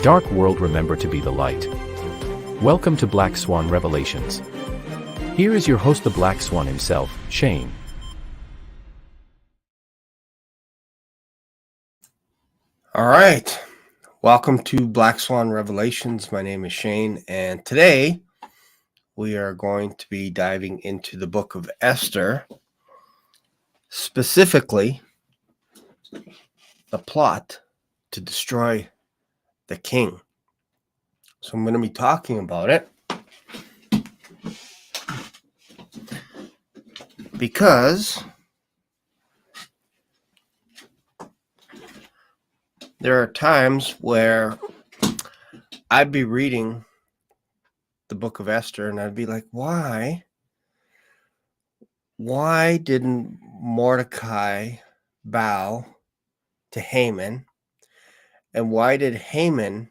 dark world remember to be the light. Welcome to Black Swan Revelations. Here is your host, the Black Swan himself, Shane. All right. Welcome to Black Swan Revelations. My name is Shane, and today we are going to be diving into the book of Esther, specifically the plot to destroy the king. So I'm going to be talking about it because there are times where I'd be reading the book of Esther and I'd be like, why didn't Mordecai bow to Haman? And why did Haman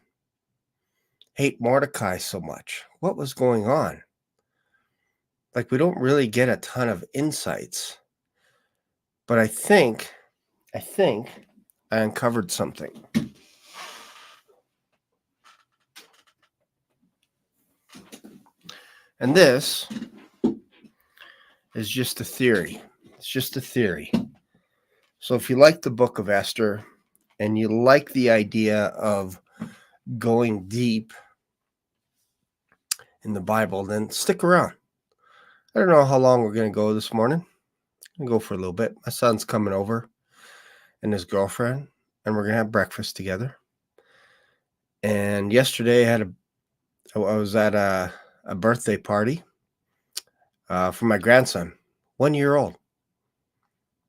hate Mordecai so much? What was going on? Like, we don't really get a ton of insights, but I think I uncovered something. And this is just a theory. It's just a theory. So if you like the book of Esther and you like the idea of going deep in the Bible, then stick around. I don't know how long we're going to go this morning. I'm going to go for a little bit. My son's coming over and his girlfriend, and we're going to have breakfast together. And yesterday I was at a birthday party for my grandson, 1 year old.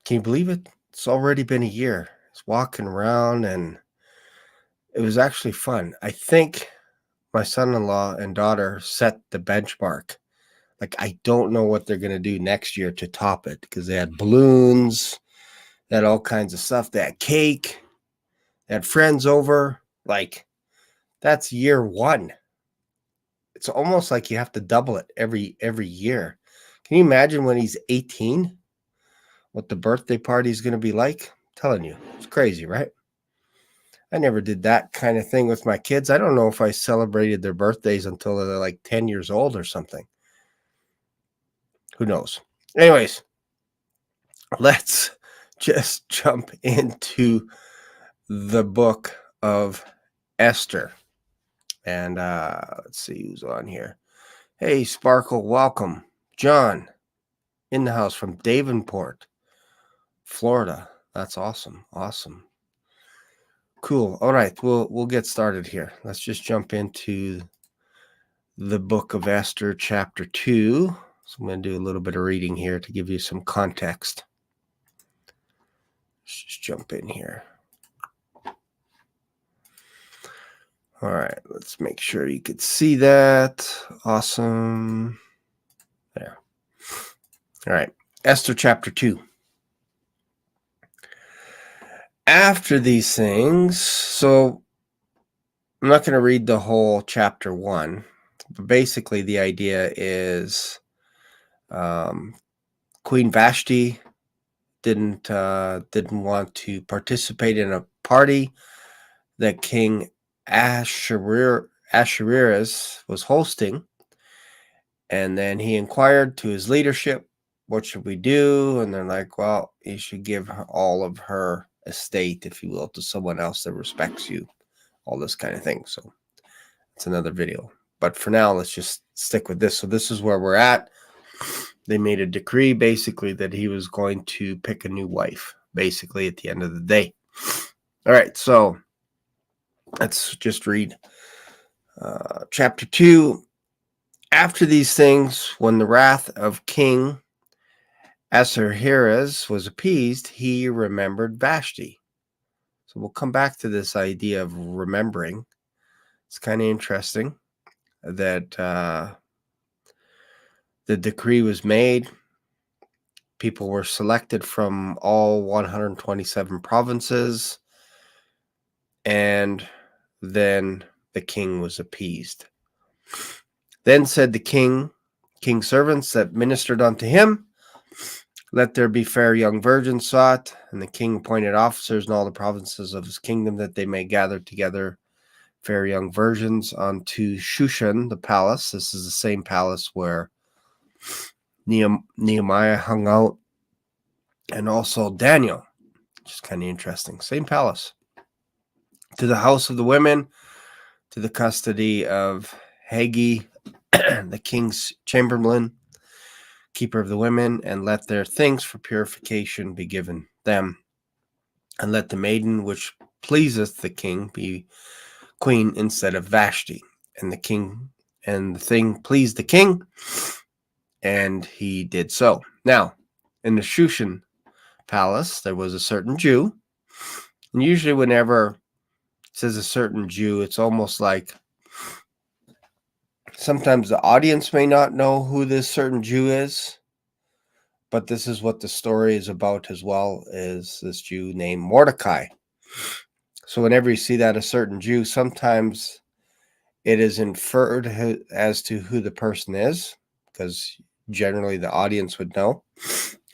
Can you believe it? It's already been a year. He's walking around and it was actually fun. I think my son-in-law and daughter set the benchmark. Like, I don't know what they're going to do next year to top it, because they had balloons, they had all kinds of stuff. They had cake, they had friends over. Like, that's year one. It's almost like you have to double it every year. Can you imagine when he's 18, what the birthday party is going to be like? I'm telling you, it's crazy, right? I never did that kind of thing with my kids. I don't know if I celebrated their birthdays until they're like 10 years old or something. Who knows? Anyways, let's just jump into the book of Esther. And let's see who's on here. Hey, Sparkle, welcome. John, in the house from Davenport, Florida. That's awesome. Awesome. Cool. All right, we'll get started here. Let's just jump into the book of Esther, chapter 2. So I'm going to do a little bit of reading here to give you some context. Let's just jump in here. All right, let's make sure you could see that. Awesome. There. All right, Esther chapter 2. After these things, so I'm not going to read the whole chapter 1, but basically the idea is Queen Vashti didn't want to participate in a party that King Ahasuerus was hosting, and then he inquired to his leadership, what should we do? And they're like, well, you should give her all of her estate, if you will, to someone else that respects you, all this kind of thing. So it's another video, but for now, let's just stick with this. So this is where we're at. They made a decree basically that he was going to pick a new wife, basically at the end of the day. All right, so let's just read chapter 2. After these things, when the wrath of King Ahasuerus was appeased, he remembered Vashti. So we'll come back to this idea of remembering. It's kind of interesting that the decree was made. People were selected from all 127 provinces, and then the king was appeased. Then said the king's servants that ministered unto him, let there be fair young virgins sought. And the king appointed officers in all the provinces of his kingdom, that they may gather together fair young virgins unto Shushan, the palace. This is the same palace where Nehemiah hung out, and also Daniel, which is kind of interesting. Same palace. To the house of the women, to the custody of Haggai, the king's chamberlain, keeper of the women, and let their things for purification be given them. And let the maiden which pleaseth the king be queen instead of Vashti. And the thing pleased the king, and he did so. Now, in the Shushan palace, there was a certain Jew. And usually whenever it says a certain Jew, it's almost like sometimes the audience may not know who this certain Jew is, but this is what the story is about as well, is this Jew named Mordecai. So whenever you see that a certain Jew, sometimes it is inferred as to who the person is, because generally the audience would know,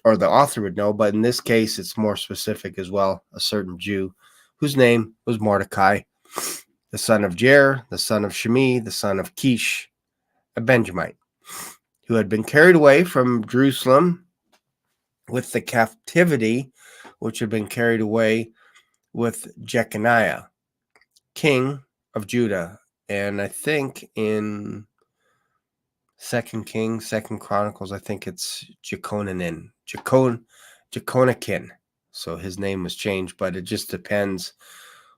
or the author would know, but in this case, it's more specific as well, a certain Jew whose name was Mordecai, the son of Jair, the son of Shimei, the son of Kish, a Benjamite, who had been carried away from Jerusalem with the captivity, which had been carried away with Jeconiah, king of Judah. And I think in 2 Kings, 2 Chronicles, I think it's Jeconiah. So his name was changed, but it just depends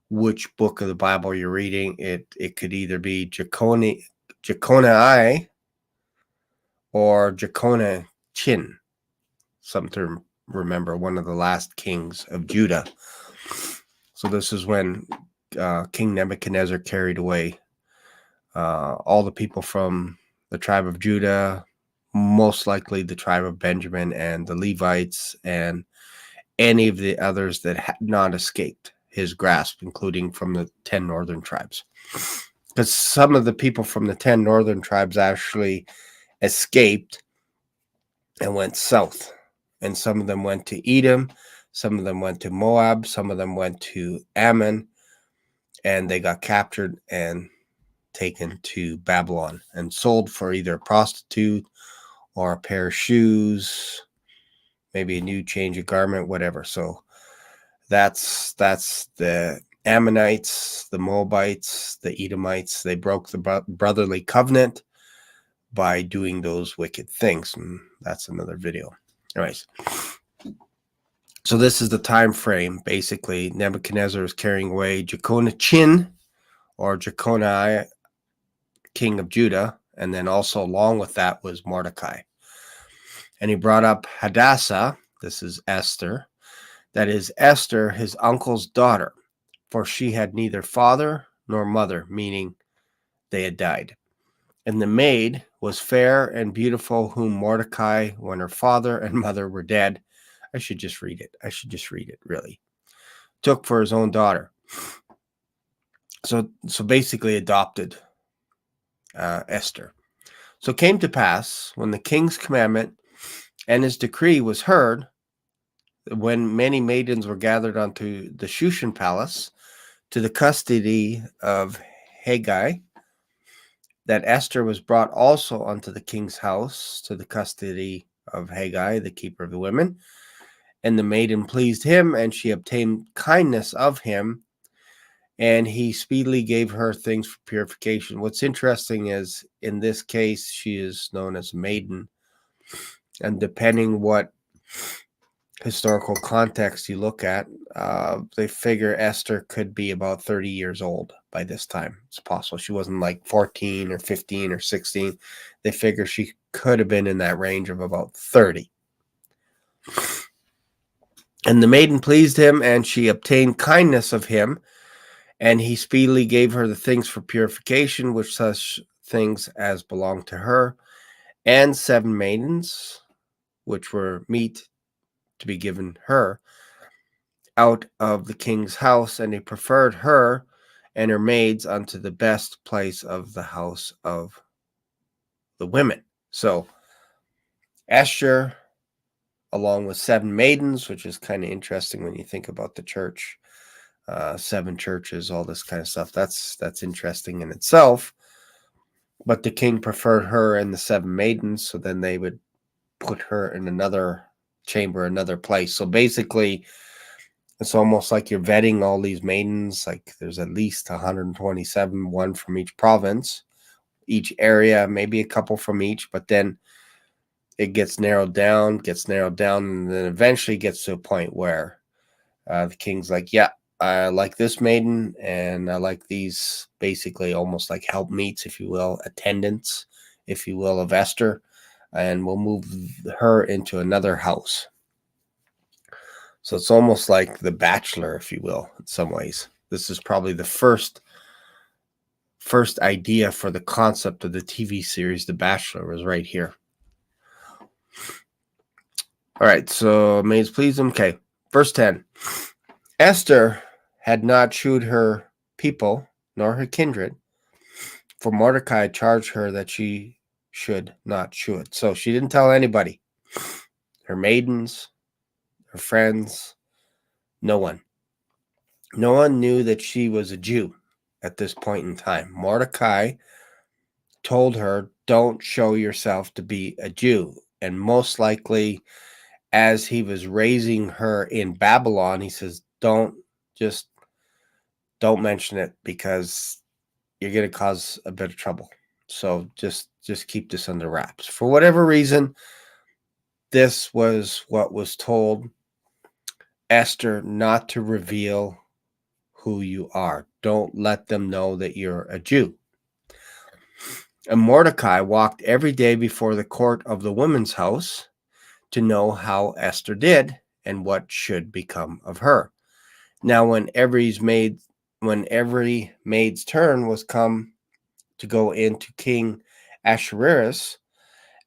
which book of the Bible you're reading. It could either be Jeconiah or Jeconiah, something to remember, one of the last kings of Judah. So this is when King Nebuchadnezzar carried away all the people from the tribe of Judah, most likely the tribe of Benjamin and the Levites, and any of the others that had not escaped his grasp, including from the 10 northern tribes. Because some of the people from the 10 northern tribes actually escaped and went south. And some of them went to Edom, some of them went to Moab, some of them went to Ammon, and they got captured and taken to Babylon and sold for either a prostitute or a pair of shoes, maybe a new change of garment, whatever. So that's the Ammonites, the Moabites, the Edomites. They broke the brotherly covenant by doing those wicked things. And that's another video. Anyways, so this is the time frame. Basically, Nebuchadnezzar is carrying away Jeconiah, or Jeconiah, king of Judah, and then also along with that was Mordecai. And he brought up Hadassah, this is Esther, that is Esther, his uncle's daughter, for she had neither father nor mother, meaning they had died. And the maid was fair and beautiful, whom Mordecai, when her father and mother were dead, I should just read it, really, took for his own daughter. So basically adopted Esther. So it came to pass, when the king's commandment and his decree was heard, when many maidens were gathered unto the Shushan palace, to the custody of Haggai, that Esther was brought also unto the king's house, to the custody of Haggai, the keeper of the women. And the maiden pleased him, and she obtained kindness of him, and he speedily gave her things for purification. What's interesting is, in this case, she is known as a maiden. And depending what historical context you look at, they figure Esther could be about 30 years old by this time. It's possible she wasn't like 14 or 15 or 16. They figure she could have been in that range of about 30. And the maiden pleased him, and she obtained kindness of him, and he speedily gave her the things for purification, which such things as belonged to her, and 7 maidens, which were meet to be given her out of the king's house, and he preferred her and her maids unto the best place of the house of the women. So Esther, along with 7 maidens, which is kind of interesting when you think about the church 7 churches, all this kind of stuff. That's interesting in itself. But the king preferred her and the 7 maidens, so then they would put her in another chamber, another place. So basically, it's almost like you're vetting all these maidens. Like there's at least 127, one from each province, each area, maybe a couple from each, but then it gets narrowed down, and then eventually gets to a point where the king's like, yeah, I like this maiden, and I like these, basically almost like helpmeets, if you will, attendants, if you will, of Esther, and we'll move her into another house. So it's almost like The Bachelor, if you will, in some ways. This is probably the first idea for the concept of the TV series The Bachelor was right here. All right, so maids please. Okay, verse 10. Esther had not shewed her people nor her kindred, for Mordecai charged her that she should not shew it. So she didn't tell anybody. Her maidens, her friends, no one. No one knew that she was a Jew at this point in time. Mordecai told her, don't show yourself to be a Jew. And most likely, as he was raising her in Babylon, he says, don't mention it, because you're going to cause a bit of trouble. So just keep this under wraps. For whatever reason, this was what was told Esther, not to reveal who you are. Don't let them know that you're a Jew. And Mordecai walked every day before the court of the women's house to know how Esther did and what should become of her. Now, when every maid's turn was come to go into King Ahasuerus,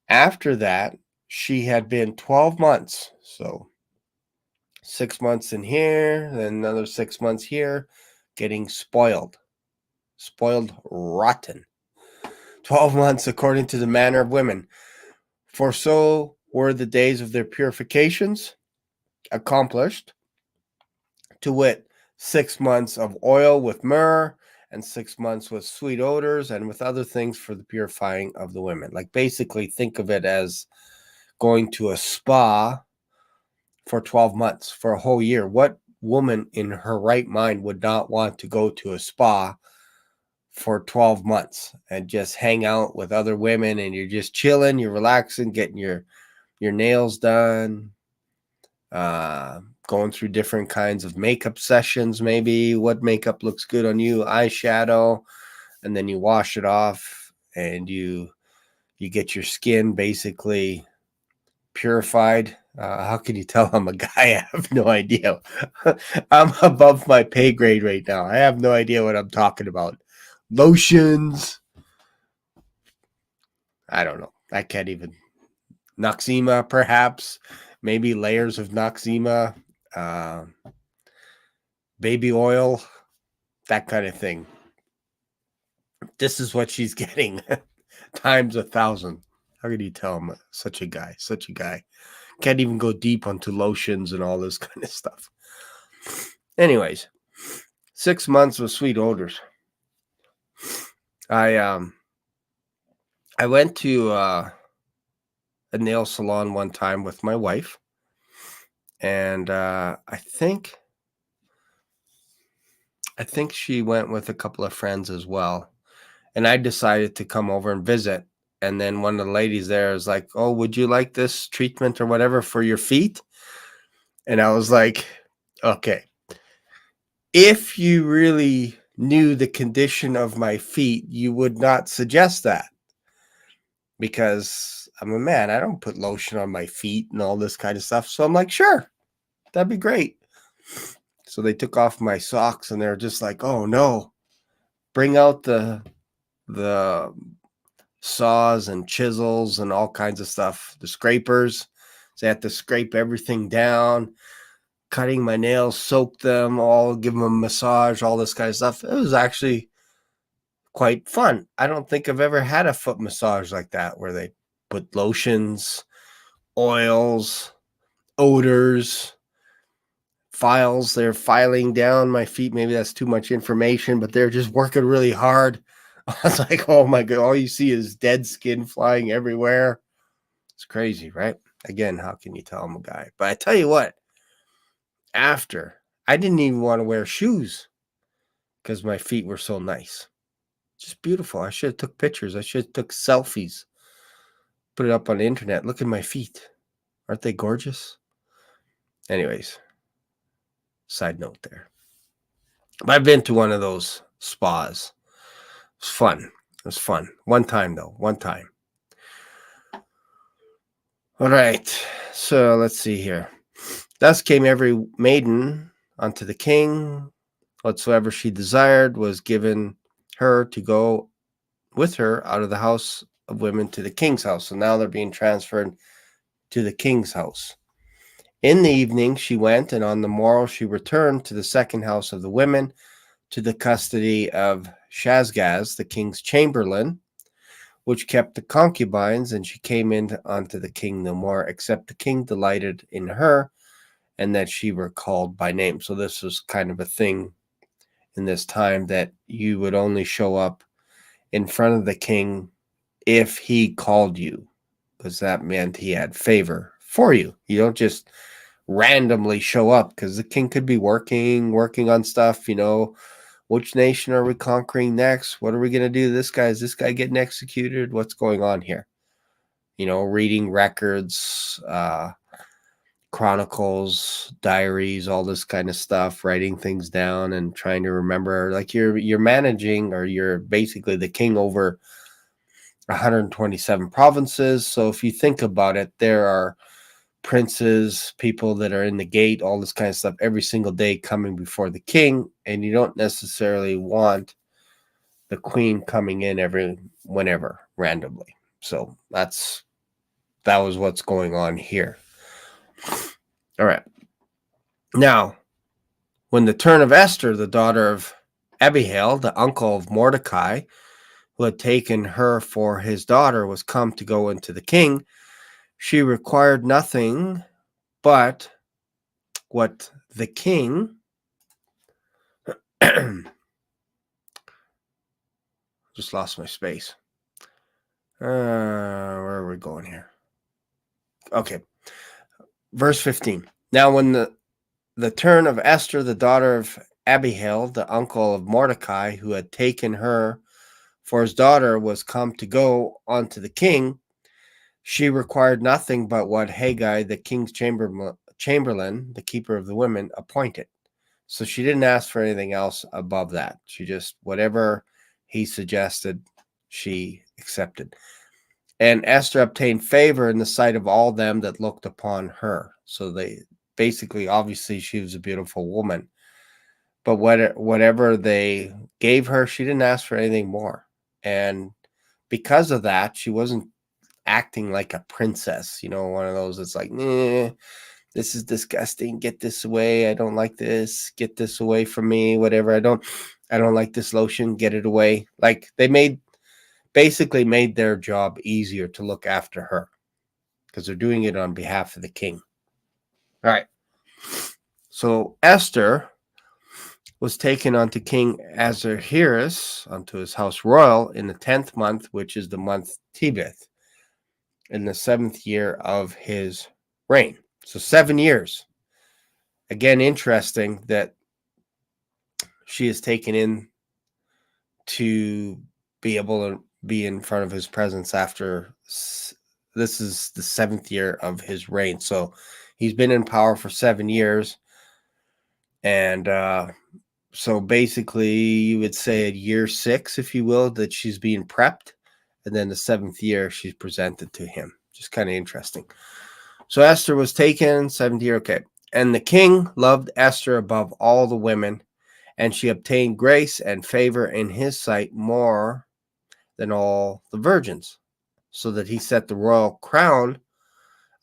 after that, she had been 12 months. So 6 months in here, then another 6 months here, getting spoiled rotten. 12 months according to the manner of women. For so were the days of their purifications accomplished, to wit, 6 months of oil with myrrh, and 6 months with sweet odors, and with other things for the purifying of the women. Like, basically, think of it as going to a spa for 12 months, for a whole year. What woman in her right mind would not want to go to a spa for 12 months and just hang out with other women, and you're just chilling, you're relaxing, getting your nails done, going through different kinds of makeup sessions, maybe what makeup looks good on you, eyeshadow, and then you wash it off, and you get your skin basically purified. How can you tell I'm a guy? I have no idea. I'm above my pay grade right now. I have no idea what I'm talking about. Lotions. I don't know. I can't even. Noxema, perhaps. Maybe layers of Noxema. Baby oil. That kind of thing. This is what she's getting. Times 1,000. How can you tell I'm such a guy? Can't even go deep onto lotions and all this kind of stuff. Anyways, 6 months with sweet odors. I went to a nail salon one time with my wife, and I think she went with a couple of friends as well. And I decided to come over and visit. And then one of the ladies there is like, oh, would you like this treatment or whatever for your feet? And I was like, okay, if you really knew the condition of my feet, you would not suggest that, because I'm a man. I don't put lotion on my feet and all this kind of stuff. So I'm like, sure, that'd be great. So they took off my socks, and they're just like, oh no, bring out the saws and chisels and all kinds of stuff, the scrapers. So I had to scrape everything down, cutting my nails, soak them all, give them a massage, all this kind of stuff. It was actually quite fun. I don't think I've ever had a foot massage like that, where they put lotions, oils, odors, files. They're filing down my feet. Maybe that's too much information, but they're just working really hard. I was like, oh my God, all you see is dead skin flying everywhere. It's crazy, right? Again, how can you tell I'm a guy? But I tell you what, after, I didn't even want to wear shoes because my feet were so nice. Just beautiful. I should have took pictures. I should have took selfies. Put it up on the internet. Look at my feet. Aren't they gorgeous? Anyways, side note there. But I've been to one of those spas. It was fun. It was fun. One time, though. One time. All right. So let's see here. Thus came every maiden unto the king. Whatsoever she desired was given her to go with her out of the house of women to the king's house. So now they're being transferred to the king's house. In the evening she went, and on the morrow she returned to the second house of the women, to the custody of Shazgaz, the king's chamberlain, which kept the concubines, and she came in unto the king no more, except the king delighted in her, and that she were called by name. So this was kind of a thing in this time, that you would only show up in front of the king if he called you, because that meant he had favor for you. You don't just randomly show up, because the king could be working on stuff, which nation are we conquering next? What are we going to do? Is this guy getting executed? What's going on here? Reading records, chronicles, diaries, all this kind of stuff, writing things down and trying to remember. Like you're managing, or you're basically the king over 127 provinces. So if you think about it, there are princes, people that are in the gate, all this kind of stuff every single day coming before the king, and you don't necessarily want the queen coming in whenever randomly. So that was what's going on here. All right. Now, when the turn of Esther, the daughter of Abihail, the uncle of Mordecai, who had taken her for his daughter, was come to go into the king, she required nothing but what the king just lost my space. Where are we going here? Okay. Verse 15. Now when the turn of Esther, the daughter of Abihail, the uncle of Mordecai, who had taken her for his daughter, was come to go unto the king, she required nothing but what Haggai, the king's chamberlain, the keeper of the women, appointed. So she didn't ask for anything else above that. She just, whatever he suggested, she accepted. And Esther obtained favor in the sight of all them that looked upon her. So they basically, obviously, she was a beautiful woman. But whatever they gave her, she didn't ask for anything more. And because of that, she wasn't acting like a princess. One of those that's like, this is disgusting. Get this away. I don't like this. Get this away from me. Whatever. I don't like this lotion. Get it away. Like they basically made their job easier to look after her, because they're doing it on behalf of the king. All right. So Esther was taken unto King Ahasuerus unto his house royal in the 10th month, which is the month Tebeth, in the 7th year of his reign. So 7 years. Again, interesting that she is taken in to be able to be in front of his presence after this is the 7th year of his reign. So he's been in power for 7 years. And so basically you would say at year 6, if you will, that she's being prepped. And then the 7th year she's presented to him. Just kind of interesting. So Esther was taken, 7th year, okay. And the king loved Esther above all the women, and she obtained grace and favor in his sight more than all the virgins, so that he set the royal crown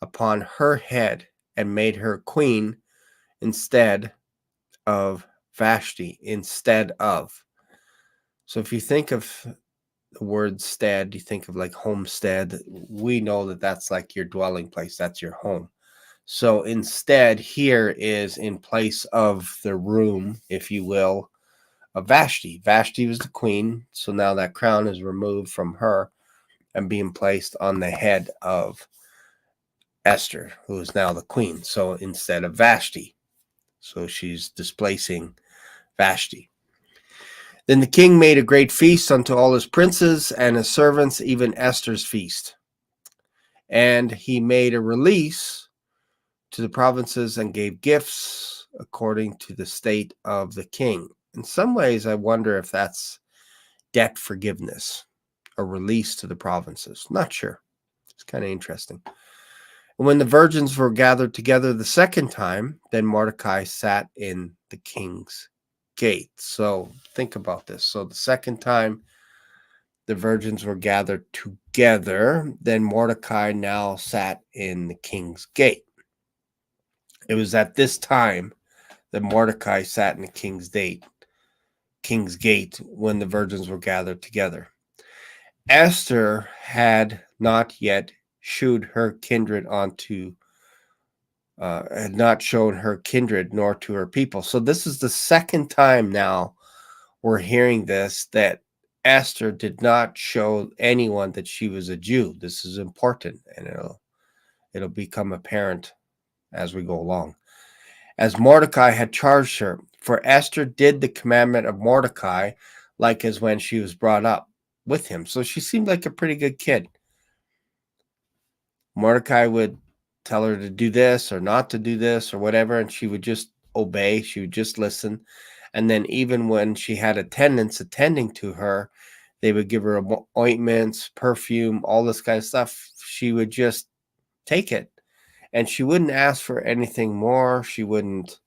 upon her head and made her queen instead of Vashti, instead of. So if you think of the word stead, you think of like homestead. We know that that's like your dwelling place. That's your home. So instead, here is in place of the room, if you will, of Vashti. Vashti was the queen, so now that crown is removed from her and being placed on the head of Esther, who is now the queen. So instead of Vashti, so she's displacing Vashti. Then the king made a great feast unto all his princes and his servants, even Esther's feast. And he made a release to the provinces and gave gifts according to the state of the king. In some ways, I wonder if that's debt forgiveness, a release to the provinces. Not sure. It's kind of interesting. And when the virgins were gathered together the second time, then Mordecai sat in the king's gate. So think about this. So the second time the virgins were gathered together, then Mordecai now sat in the king's gate. It was at this time that Mordecai sat in the king's gate when the virgins were gathered together. Esther had not yet shewed her kindred had not shown her kindred nor to her people. So this is the second time now we're hearing this, that Esther did not show anyone that she was a Jew. This is important, and it'll become apparent as we go along. As Mordecai had charged her, for Esther did the commandment of Mordecai, like as when she was brought up with him. So she seemed like a pretty good kid. Mordecai would tell her to do this or not to do this or whatever, and she would just obey. She would just listen. And then even when she had attendants attending to her, they would give her ointments, perfume, all this kind of stuff. She would just take it. And she wouldn't ask for anything more. She wouldn't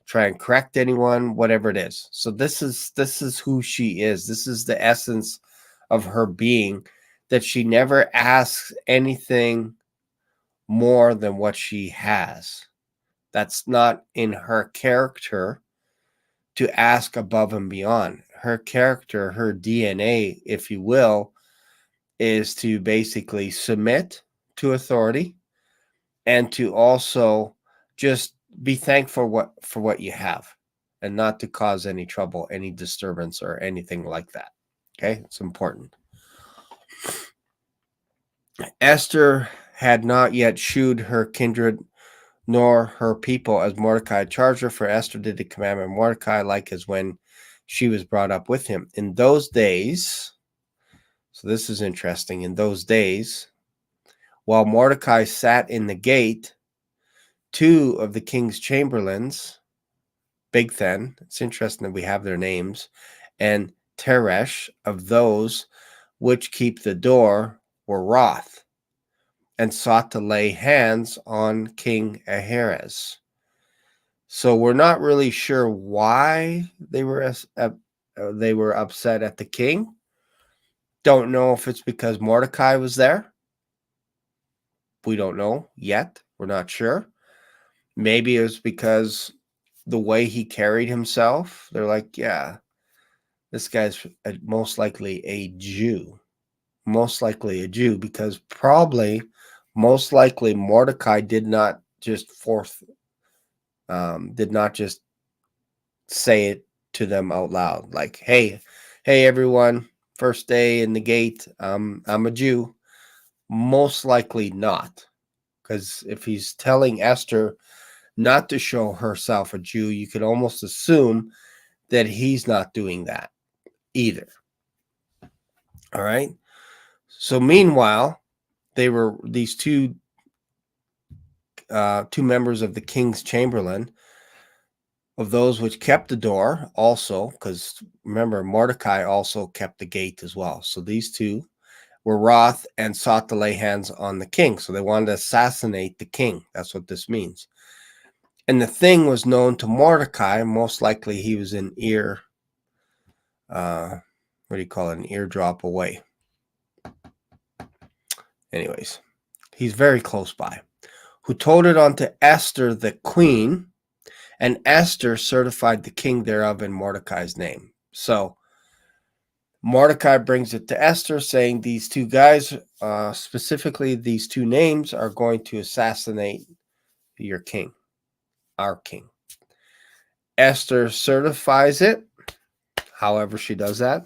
try and correct anyone, whatever it is. So this is who she is. This is the essence of her being, that she never asks anything more than what she has. That's not in her character to ask above and beyond. Her character, her DNA, if you will, is to basically submit to authority and to also just be thankful for what you have, and not to cause any trouble, any disturbance, or anything like that. Okay, it's important. Esther had not yet shewed her kindred nor her people, as Mordecai charged her, for Esther did the commandment of Mordecai, like as when she was brought up with him. In those days, so this is interesting, in those days, while Mordecai sat in the gate, two of the king's chamberlains, Bigthan, it's interesting that we have their names, and Teresh, of those which keep the door, were wroth, and sought to lay hands on King Ahasuerus. So we're not really sure why they were upset at the king. Don't know if it's because Mordecai was there. We don't know yet. We're not sure. Maybe it was because the way he carried himself. They're like, yeah, this guy's most likely a Jew. Most likely a Jew, because most likely Mordecai did not just say it to them out loud, like, hey everyone, first day in the gate, I'm a Jew. Most likely not, because if he's telling Esther not to show herself a Jew, you could almost assume that he's not doing that either. All right. So meanwhile, they were these two members of the king's chamberlain, of those which kept the door also, because remember, Mordecai also kept the gate as well. So these two were wroth and sought to lay hands on the king. So they wanted to assassinate the king. That's what this means. And the thing was known to Mordecai. Most likely he was an an eardrop away. Anyways, he's very close by. Who told it unto Esther the queen, and Esther certified the king thereof in Mordecai's name. So Mordecai brings it to Esther, saying these two guys, specifically these two names, are going to assassinate your king, our king. Esther certifies it, however she does that,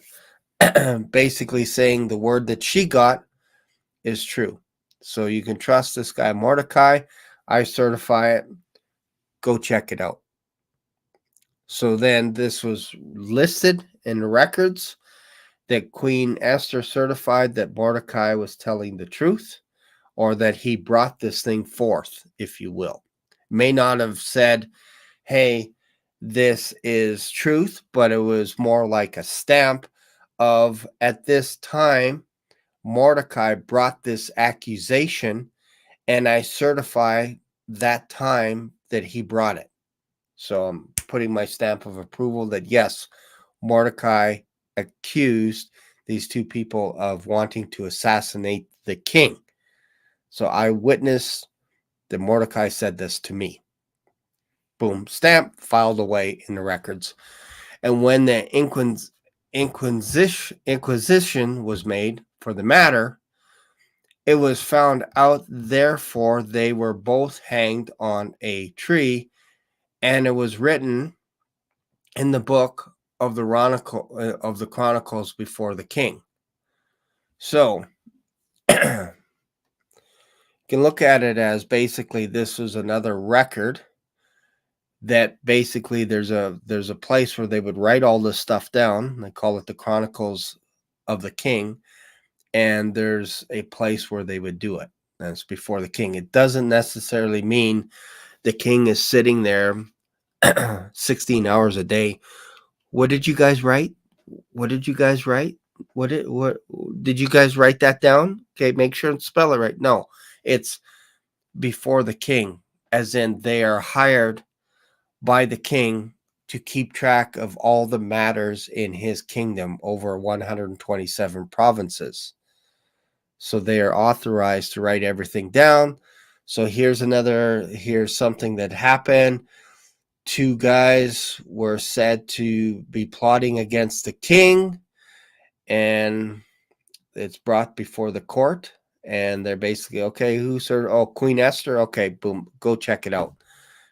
basically saying the word that she got is true. So you can trust this guy Mordecai. I certify it. Go check it out. So then this was listed in the records that Queen Esther certified that Mordecai was telling the truth, or that he brought this thing forth, if you will. May not have said, hey, this is truth, but it was more like a stamp of, at this time, Mordecai brought this accusation, and I certify that time that he brought it. So I'm putting my stamp of approval that yes, Mordecai accused these two people of wanting to assassinate the king. So I witnessed that Mordecai said this to me. Boom, stamp, filed away in the records. And when the Inquisition was made for the matter, it was found out, therefore, they were both hanged on a tree, and it was written in the book of the Chronicles before the king. So you can look at it as basically this was another record that basically there's a place where they would write all this stuff down. They call it the Chronicles of the King, and there's a place where they would do it. That's before the king. It doesn't necessarily mean the king is sitting there 16 hours a day. What did you guys write? What did you guys write? What did you guys write that down? Okay, make sure and spell it right. No, it's before the king, as in they are hired by the king to keep track of all the matters in his kingdom over 127 provinces. So they are authorized to write everything down. So here's something that happened. Two guys were said to be plotting against the king, and it's brought before the court, and they're basically, okay, Queen Esther, okay, boom, go check it out.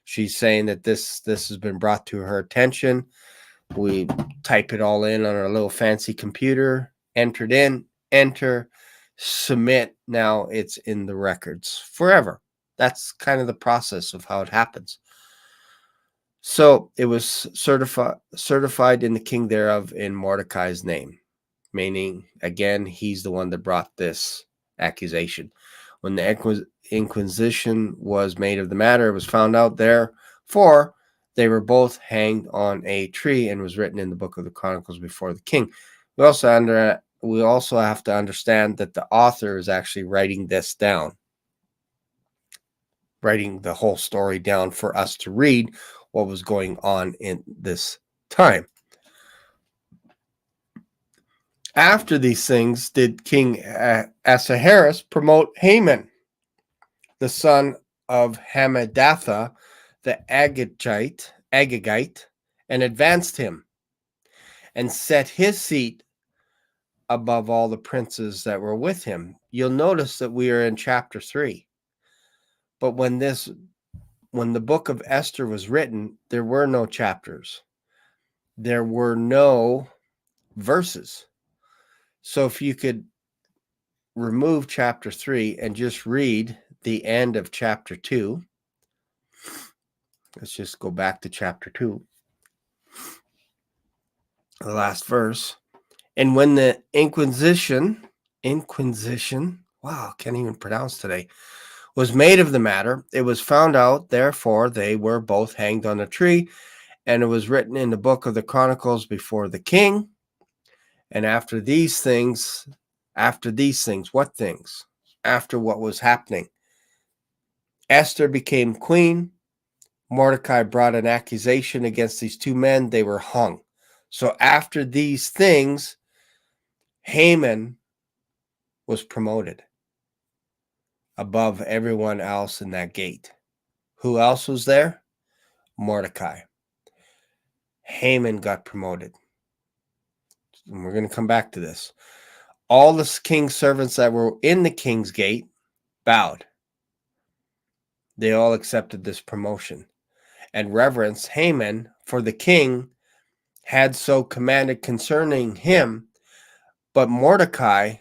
She's saying that this has been brought to her attention. We type it all in on our little fancy computer, entered in, enter, submit. Now it's in the records forever. That's kind of the process of how it happens. So it was certified in the king thereof in Mordecai's name, meaning, again, he's the one that brought this accusation. When the inquisition was made of the matter, it was found out, therefore they were both hanged on a tree, and was written in the book of the Chronicles before the king. We also have to understand that the author is actually writing this down, writing the whole story down for us to read what was going on in this time. After these things did King Ahasuerus promote Haman, the son of Hammedatha, the Agagite, and advanced him, and set his seat above all the princes that were with him. You'll notice that we are in chapter 3. But when the book of Esther was written, there were no chapters. There were no verses. So if you could remove chapter 3 and just read the end of chapter 2. Let's just go back to chapter 2. The last verse. And when the Inquisition, wow, can't even pronounce today, was made of the matter, it was found out, therefore they were both hanged on a tree, and it was written in the book of the Chronicles before the king. And after these things, what things? After what was happening, Esther became queen. Mordecai brought an accusation against these two men. They were hung. So after these things, Haman was promoted above everyone else in that gate. Who else was there? Mordecai. Haman got promoted. And we're going to come back to this. All the king's servants that were in the king's gate bowed. They all accepted this promotion and reverence Haman, for the king had so commanded concerning him. But Mordecai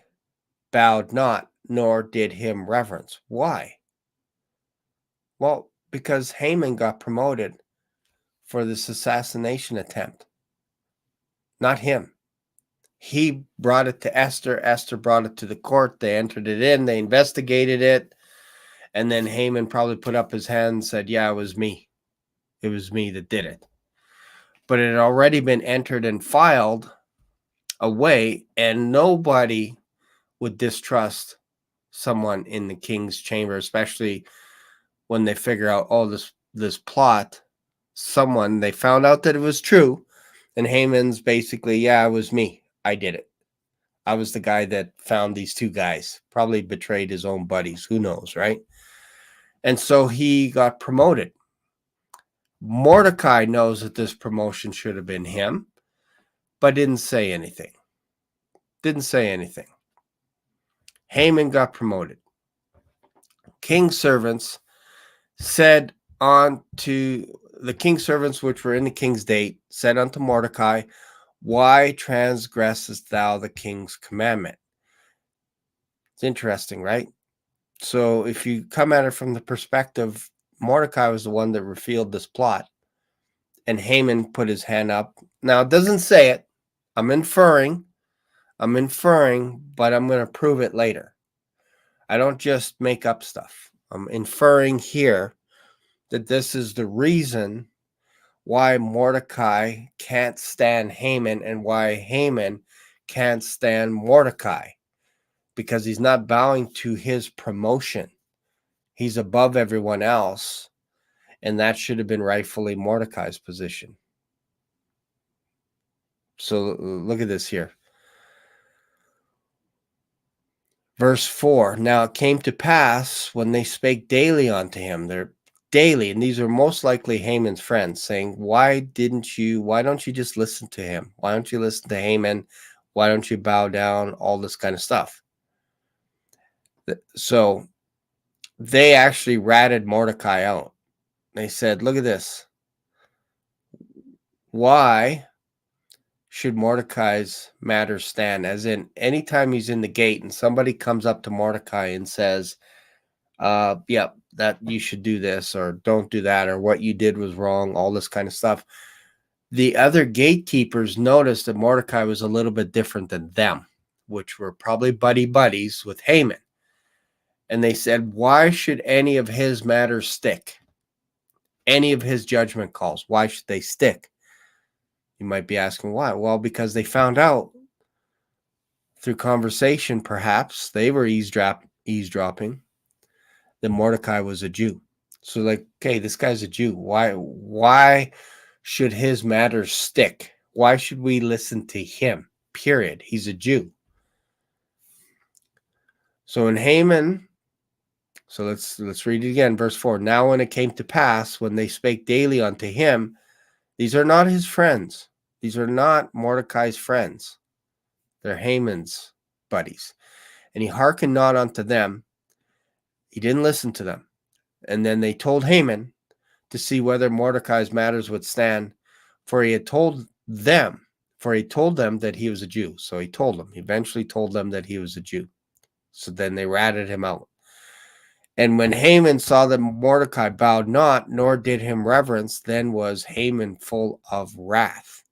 bowed not, nor did him reverence. Why? Well, because Haman got promoted for this assassination attempt, not him. He brought it to Esther. Esther brought it to the court. They entered it in. They investigated it. And then Haman probably put up his hand and said, yeah, it was me. It was me that did it. But it had already been entered and filed away, and nobody would distrust someone in the king's chamber, especially when they figure out, oh, this plot, they found out that it was true. And Haman's basically, yeah, it was me. I did it. I was the guy that found these two guys, probably betrayed his own buddies. Who knows, right? And so he got promoted. Mordecai knows that this promotion should have been him, but didn't say anything. Haman got promoted. King's servants said unto the king's servants which were in the king's gate, said unto Mordecai, why transgressest thou the king's commandment? It's interesting, right? So if you come at it from the perspective, Mordecai was the one that revealed this plot, and Haman put his hand up. Now, it doesn't say it. I'm inferring, but I'm going to prove it later. I don't just make up stuff. I'm inferring here that this is the reason why Mordecai can't stand Haman and why Haman can't stand Mordecai, because he's not bowing to his promotion. He's above everyone else, and that should have been rightfully Mordecai's position. So look at this here. Verse 4, now it came to pass when they spake daily unto him, they're daily, and these are most likely Haman's friends, saying, why don't you just listen to him? Why don't you listen to Haman? Why don't you bow down? All this kind of stuff. So they actually ratted Mordecai out. They said, look at this. Why should Mordecai's matters stand? As in, anytime he's in the gate and somebody comes up to Mordecai and says, yeah, that you should do this or don't do that, or what you did was wrong, all this kind of stuff. The other gatekeepers noticed that Mordecai was a little bit different than them, which were probably buddies with Haman. And they said, why should any of his matters stick? Any of his judgment calls, why should they stick? You might be asking why. Well, because they found out through conversation, perhaps they were eavesdropping, that Mordecai was a Jew. So like, okay, this guy's a Jew. Why should his matters stick? Why should we listen to him? Period. He's a Jew. So in Haman, so let's read it again. Verse 4. Now when it came to pass, when they spake daily unto him, these are not his friends. These are not Mordecai's friends. They're Haman's buddies. And he hearkened not unto them. He didn't listen to them. And then they told Haman to see whether Mordecai's matters would stand, for he told them that he was a Jew. So he eventually told them that he was a Jew. So then they ratted him out. And when Haman saw that Mordecai bowed not, nor did him reverence, then was Haman full of wrath.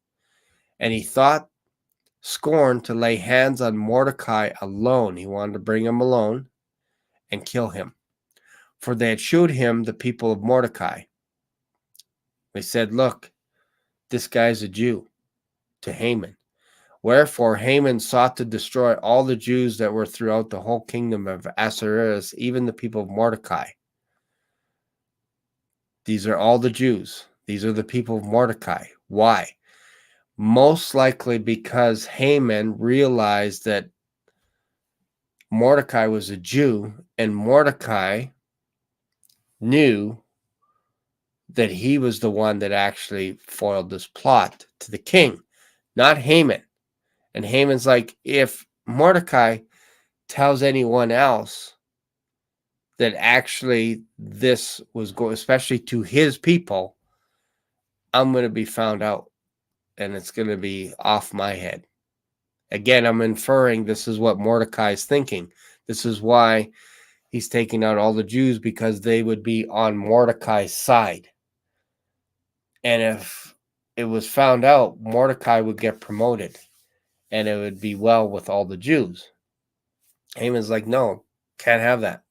And he thought scorn to lay hands on Mordecai alone. He wanted to bring him alone and kill him. For they had shewed him the people of Mordecai. They said, look, this guy's a Jew, to Haman. Wherefore Haman sought to destroy all the Jews that were throughout the whole kingdom of Ahasuerus, even the people of Mordecai. These are all the Jews. These are the people of Mordecai. Why? Most likely because Haman realized that Mordecai was a Jew, and Mordecai knew that he was the one that actually foiled this plot to the king, not Haman. And Haman's like, if Mordecai tells anyone else that actually this was going, especially to his people, I'm going to be found out and it's going to be off my head. Again, I'm inferring this is what Mordecai is thinking. This is why he's taking out all the Jews, because they would be on Mordecai's side. And if it was found out, Mordecai would get promoted and it would be well with all the Jews. Haman's like, no, can't have that.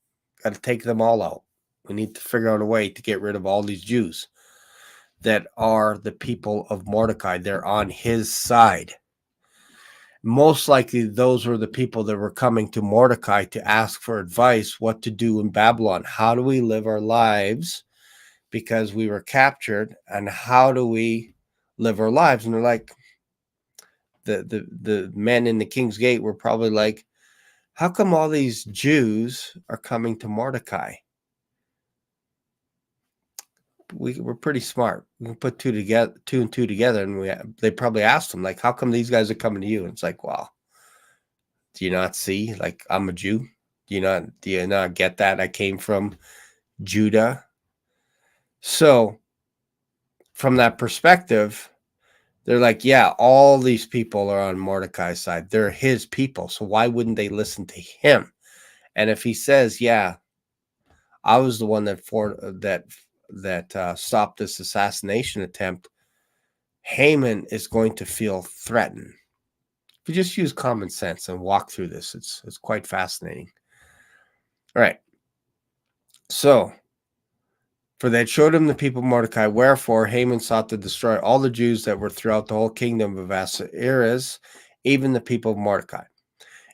Got to take them all out. We need to figure out a way to get rid of all these Jews that are the people of Mordecai. They're on his side. Most likely, those were the people that were coming to Mordecai to ask for advice what to do in Babylon. How do we live our lives because we were captured, and how do we live our lives? And they're like, the men in the king's gate were probably like, how come all these Jews are coming to Mordecai? We're pretty smart. We can put two and two together, and they probably asked him, like, how come these guys are coming to you? And it's like, well, do you not see? Like, I'm a Jew. Do you not get that? I came from Judah. So from that perspective, they're like, yeah, all these people are on Mordecai's side. They're his people. So why wouldn't they listen to him? And if he says, yeah, I was the one that stopped this assassination attempt, Haman is going to feel threatened. If you just use common sense and walk through this, it's quite fascinating. All right. So, for they had showed him the people of Mordecai. Wherefore Haman sought to destroy all the Jews that were throughout the whole kingdom of Ahasuerus, even the people of Mordecai.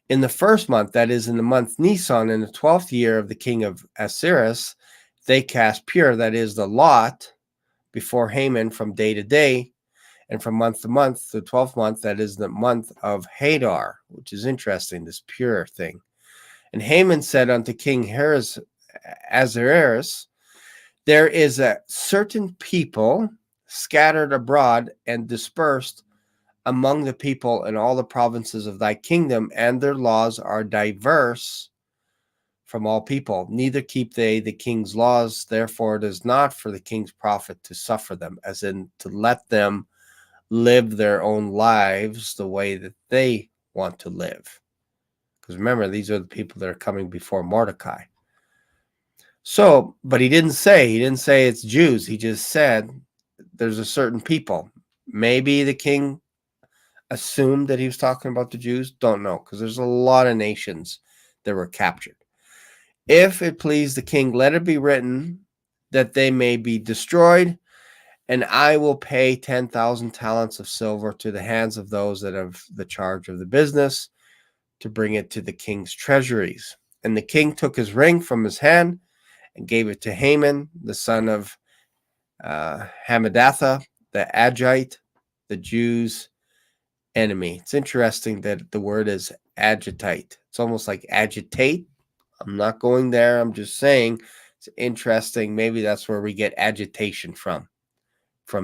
In the first month, that is in the month Nisan, in the 12th year of the king of Ahasuerus, they cast pure, that is the lot, before Haman from day to day, and from month to month, the 12th month, that is the month of Hadar, which is interesting, this pure thing. And Haman said unto King Ahasuerus, there is a certain people scattered abroad and dispersed among the people in all the provinces of thy kingdom, and their laws are diverse from all people. Neither keep they the king's laws. Therefore it is not for the king's profit to suffer them, as in to let them live their own lives the way that they want to live. Because remember, these are the people that are coming before Mordecai. So, but he didn't say it's Jews. He just said there's a certain people. Maybe the king assumed that he was talking about the Jews. Don't know, because there's a lot of nations that were captured. If it please the king, let it be written that they may be destroyed, and I will pay 10,000 talents of silver to the hands of those that have the charge of the business to bring it to the king's treasuries. And the king took his ring from his hand and gave it to Haman, the son of Hammedatha, the Agite, the Jews' enemy. It's interesting that the word is agitite. It's almost like agitate. I'm not going there. I'm just saying it's interesting. Maybe that's where we get agitation from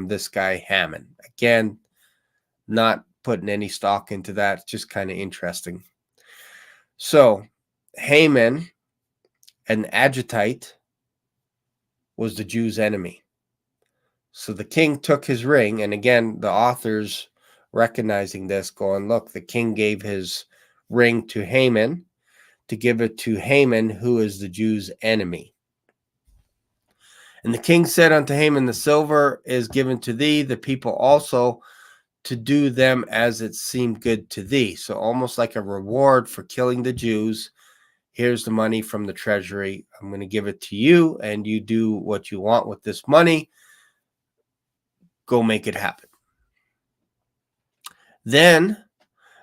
this guy Haman. Again, not putting any stock into that. It's just kind of interesting. So Haman, an agitite, was the Jews' enemy. So the king took his ring, and again, the authors recognizing this, going, look, the king gave his ring to Haman to give it to Haman, who is the Jews' enemy. And the king said unto Haman, the silver is given to thee, the people also, to do them as it seemed good to thee. So almost like a reward for killing the Jews. Here's the money from the treasury. I'm going to give it to you, and you do what you want with this money. Go make it happen. Then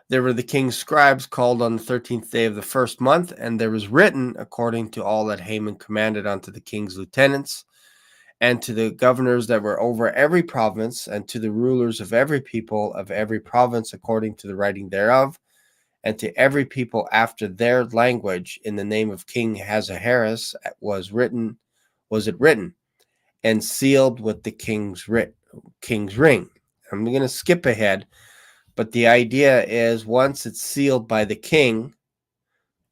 there were the king's scribes called on the 13th day of the first month, and there was written according to all that Haman commanded unto the king's lieutenants, and to the governors that were over every province, and to the rulers of every people of every province according to the writing thereof, and to every people after their language, in the name of King Ahasuerus was it written, and sealed with the king's ring. I'm going to skip ahead, but the idea is once it's sealed by the king,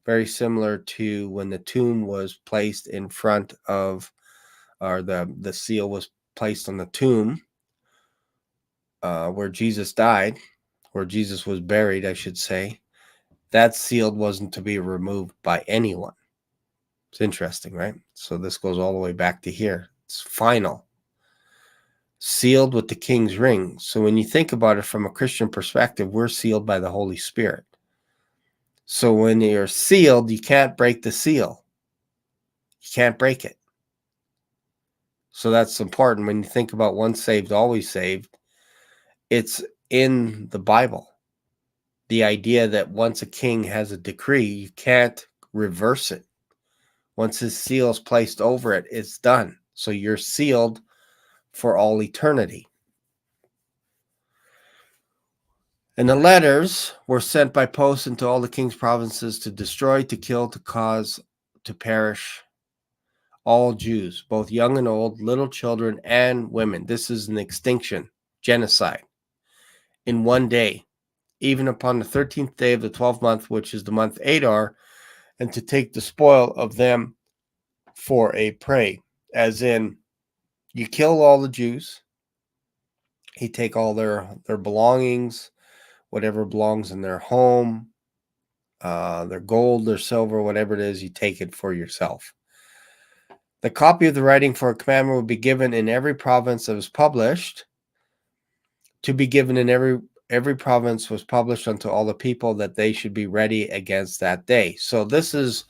very similar to when the tomb was placed in front of, or the seal was placed on the tomb where Jesus died, where Jesus was buried, I should say. That seal wasn't to be removed by anyone. It's interesting, right? So this goes all the way back to here. It's final. Sealed with the king's ring. So when you think about it from a Christian perspective, we're sealed by the Holy Spirit. So when you're sealed, you can't break the seal. You can't break it. So that's important. When you think about once saved, always saved, it's in the Bible. The idea that once a king has a decree, you can't reverse it. Once his seal is placed over it, it's done. So you're sealed for all eternity. And the letters were sent by post into all the king's provinces to destroy, to kill, to cause, to perish all Jews, both young and old, little children and women. This is an extinction, genocide, in one day, even upon the 13th day of the 12th month, which is the month Adar, and to take the spoil of them for a prey. As in, you kill all the Jews, you take all their belongings, whatever belongs in their home, their gold, their silver, whatever it is, you take it for yourself. The copy of the writing for a commandment would be given in every province that was published. To be given in every province was published unto all the people, that they should be ready against that day. So this is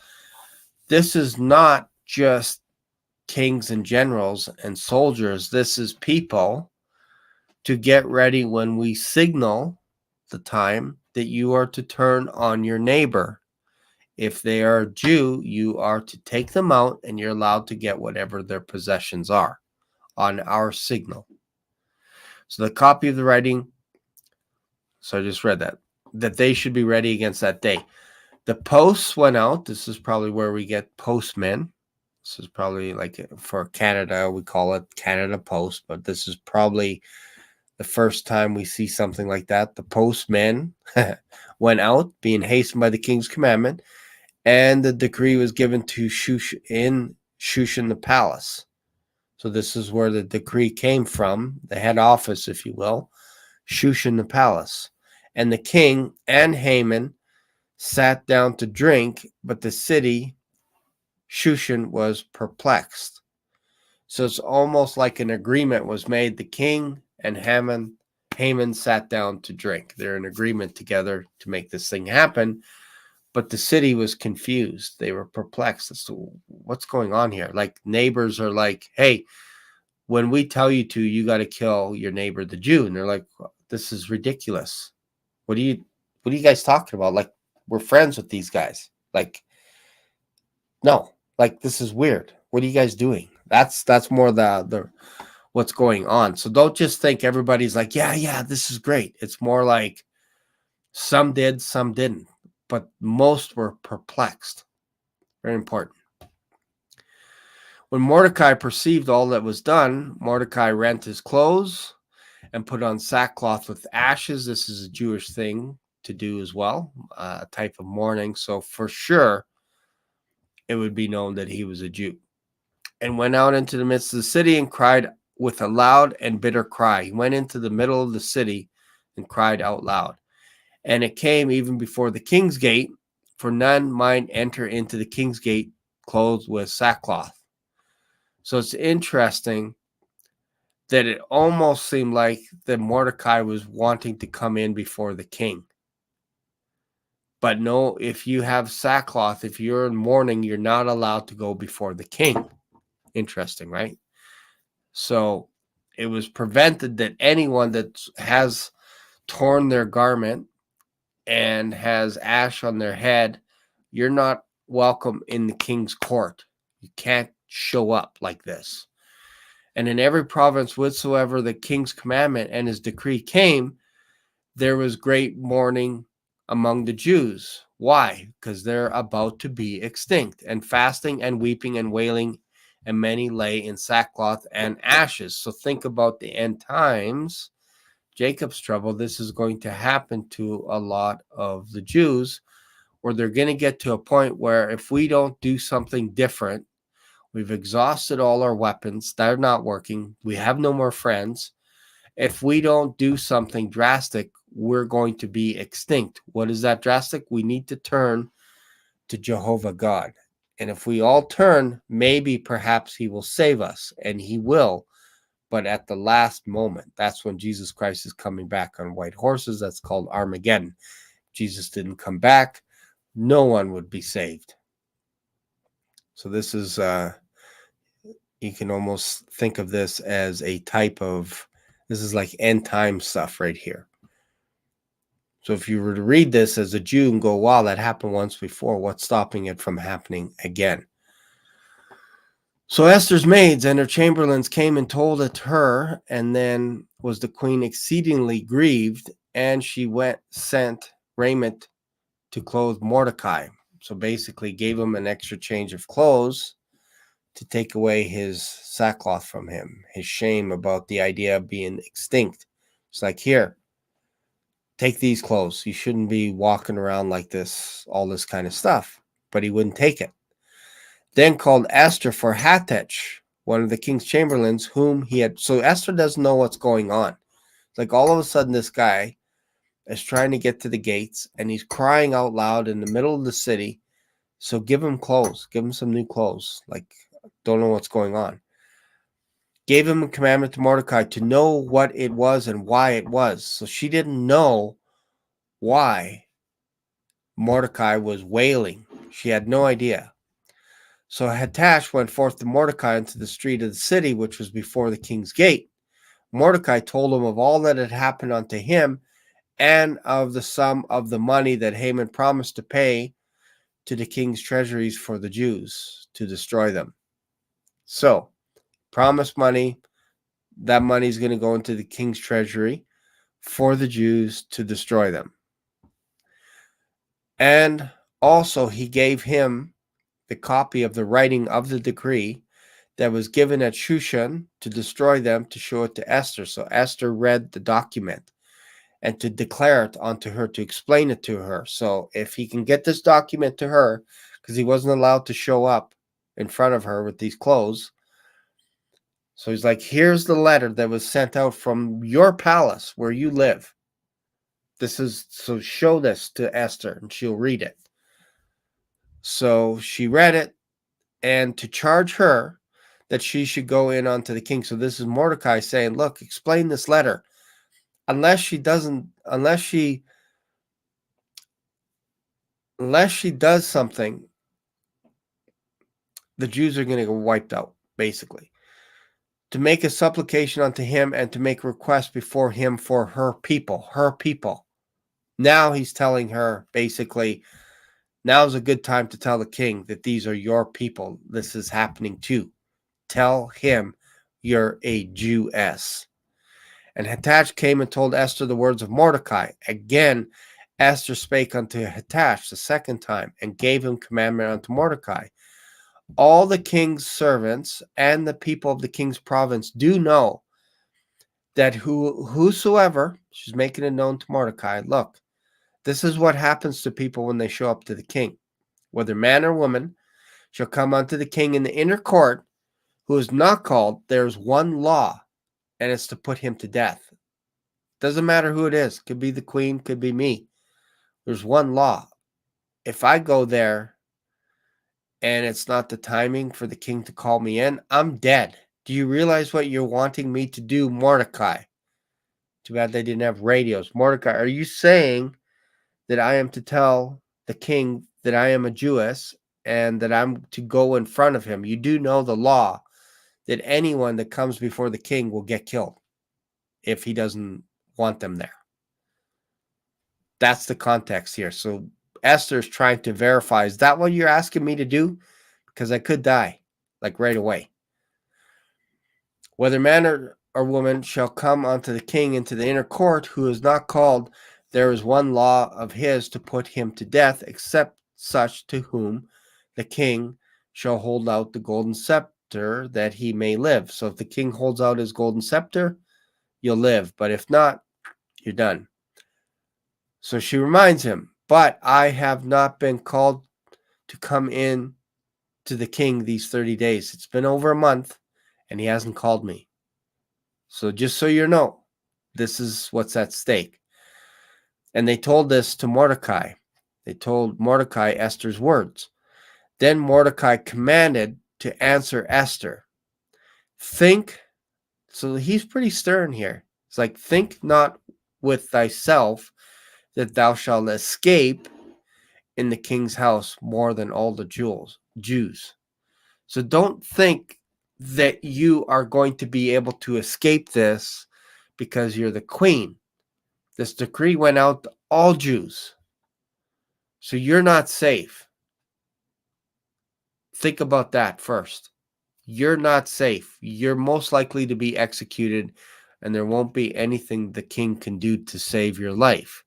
not just kings and generals and soldiers. This is people to get ready when we signal the time that you are to turn on your neighbor. If they are a Jew, you are to take them out, and you're allowed to get whatever their possessions are on our signal. So the copy of the writing, so I just read that they should be ready against that day. The posts went out. This is probably where we get postmen. This is probably like for Canada, we call it Canada Post, but this is probably the first time we see something like that. The postmen went out, being hastened by the king's commandment, and the decree was given to Shushan the palace. So this is where the decree came from, the head office, if you will, Shushan the palace. And the king and Haman sat down to drink, but the city, Shushan, was perplexed. So it's almost like an agreement was made. The king and Haman sat down to drink. They're in agreement together to make this thing happen. But the city was confused. They were perplexed as to what's going on here. Like neighbors are like, hey, when we tell you to, you got to kill your neighbor, the Jew. And they're like, this is ridiculous. What are you guys talking about? Like, we're friends with these guys. Like, no, like, this is weird. What are you guys doing? That's more the what's going on. So don't just think everybody's like, yeah, this is great. It's more like some did, some didn't. But most were perplexed. Very important. When Mordecai perceived all that was done, Mordecai rent his clothes and put on sackcloth with ashes. This is a Jewish thing to do as well, a type of mourning. So for sure, it would be known that he was a Jew. And went out into the midst of the city and cried with a loud and bitter cry. He went into the middle of the city and cried out loud. And it came even before the king's gate, for none might enter into the king's gate clothed with sackcloth. So it's interesting that it almost seemed like that Mordecai was wanting to come in before the king. But no, if you have sackcloth, if you're in mourning, you're not allowed to go before the king. Interesting, right? So it was prevented that anyone that has torn their garment and has ash on their head, you're not welcome in the king's court. You can't show up like this. And in every province whatsoever the king's commandment and his decree came, there was great mourning among the Jews. Why? Because they're about to be extinct, and fasting and weeping and wailing, and many lay in sackcloth and ashes. So think about the end times, Jacob's trouble. This is going to happen to a lot of the Jews or they're going to get to a point where if we don't do something different, we've exhausted all our weapons. They're not working. We have no more friends. If we don't do something drastic, we're going to be extinct. What is that drastic? We need to turn to Jehovah God. And if we all turn, maybe perhaps he will save us, and he will. But at the last moment, that's when Jesus Christ is coming back on white horses. That's called Armageddon. Jesus didn't come back, no one would be saved. So this is, you can almost think of this as a type of, this is like end time stuff right here. So if you were to read this as a Jew and go, wow, that happened once before, what's stopping it from happening again? So Esther's maids and her chamberlains came and told it to her, and then was the queen exceedingly grieved, and she sent raiment to clothe Mordecai. So basically gave him an extra change of clothes to take away his sackcloth from him, his shame about the idea of being extinct. It's like, here, take these clothes. You shouldn't be walking around like this, all this kind of stuff. But he wouldn't take it. Then called Esther for Hathach, one of the king's chamberlains, whom he had. So Esther doesn't know what's going on. It's like all of a sudden this guy is trying to get to the gates, and he's crying out loud in the middle of the city. So give him clothes. Give him some new clothes. Like, don't know what's going on. Gave him a commandment to Mordecai to know what it was and why it was. So she didn't know why Mordecai was wailing. She had no idea. So Hathach went forth to Mordecai into the street of the city, which was before the king's gate. Mordecai told him of all that had happened unto him, and of the sum of the money that Haman promised to pay to the king's treasuries for the Jews to destroy them. So, promised money, that money is going to go into the king's treasury for the Jews to destroy them. And also he gave him the copy of the writing of the decree that was given at Shushan to destroy them, to show it to Esther. So Esther read the document and to declare it unto her, to explain it to her. So if he can get this document to her, because he wasn't allowed to show up in front of her with these clothes. So he's like, here's the letter that was sent out from your palace where you live. So show this to Esther and she'll read it. So she read it, and to charge her that she should go in unto the king. So this is Mordecai saying, look, explain this letter. Unless she does something, the Jews are going to get wiped out, basically. To make a supplication unto him and to make request before him for her people. Now he's telling her, basically, now's a good time to tell the king that these are your people. This is happening too. Tell him you're a Jewess. And Hathach came and told Esther the words of Mordecai. Again, Esther spake unto Hathach the second time, and gave him commandment unto Mordecai. All the king's servants and the people of the king's province do know that whosoever, she's making it known to Mordecai, look, this is what happens to people when they show up to the king. Whether man or woman shall come unto the king in the inner court, who is not called, there's one law, and it's to put him to death. Doesn't matter who it is. Could be the queen, could be me. There's one law. If I go there and it's not the timing for the king to call me in, I'm dead. Do you realize what you're wanting me to do, Mordecai? Too bad they didn't have radios. Mordecai, are you saying that I am to tell the king that I am a Jewess and that I'm to go in front of him? You do know the law that anyone that comes before the king will get killed if he doesn't want them there. That's the context here. So Esther's trying to verify, is that what you're asking me to do? Because I could die, like right away. Whether man or woman shall come unto the king into the inner court, who is not called, there is one law of his to put him to death, except such to whom the king shall hold out the golden scepter, that he may live. So if the king holds out his golden scepter, you'll live. But if not, you're done. So she reminds him, But I have not been called to come in to the king these 30 days. It's been over a month, and he hasn't called me. So just so you know, this is what's at stake. And they told this to Mordecai. They told Mordecai Esther's words. Then Mordecai commanded to answer Esther. Think, so he's pretty stern here. It's like, think not with thyself that thou shalt escape in the king's house more than all the Jews. So don't think that you are going to be able to escape this because you're the queen. This decree went out to all Jews. So you're not safe. Think about that first. You're not safe. You're most likely to be executed, and there won't be anything the king can do to save your life.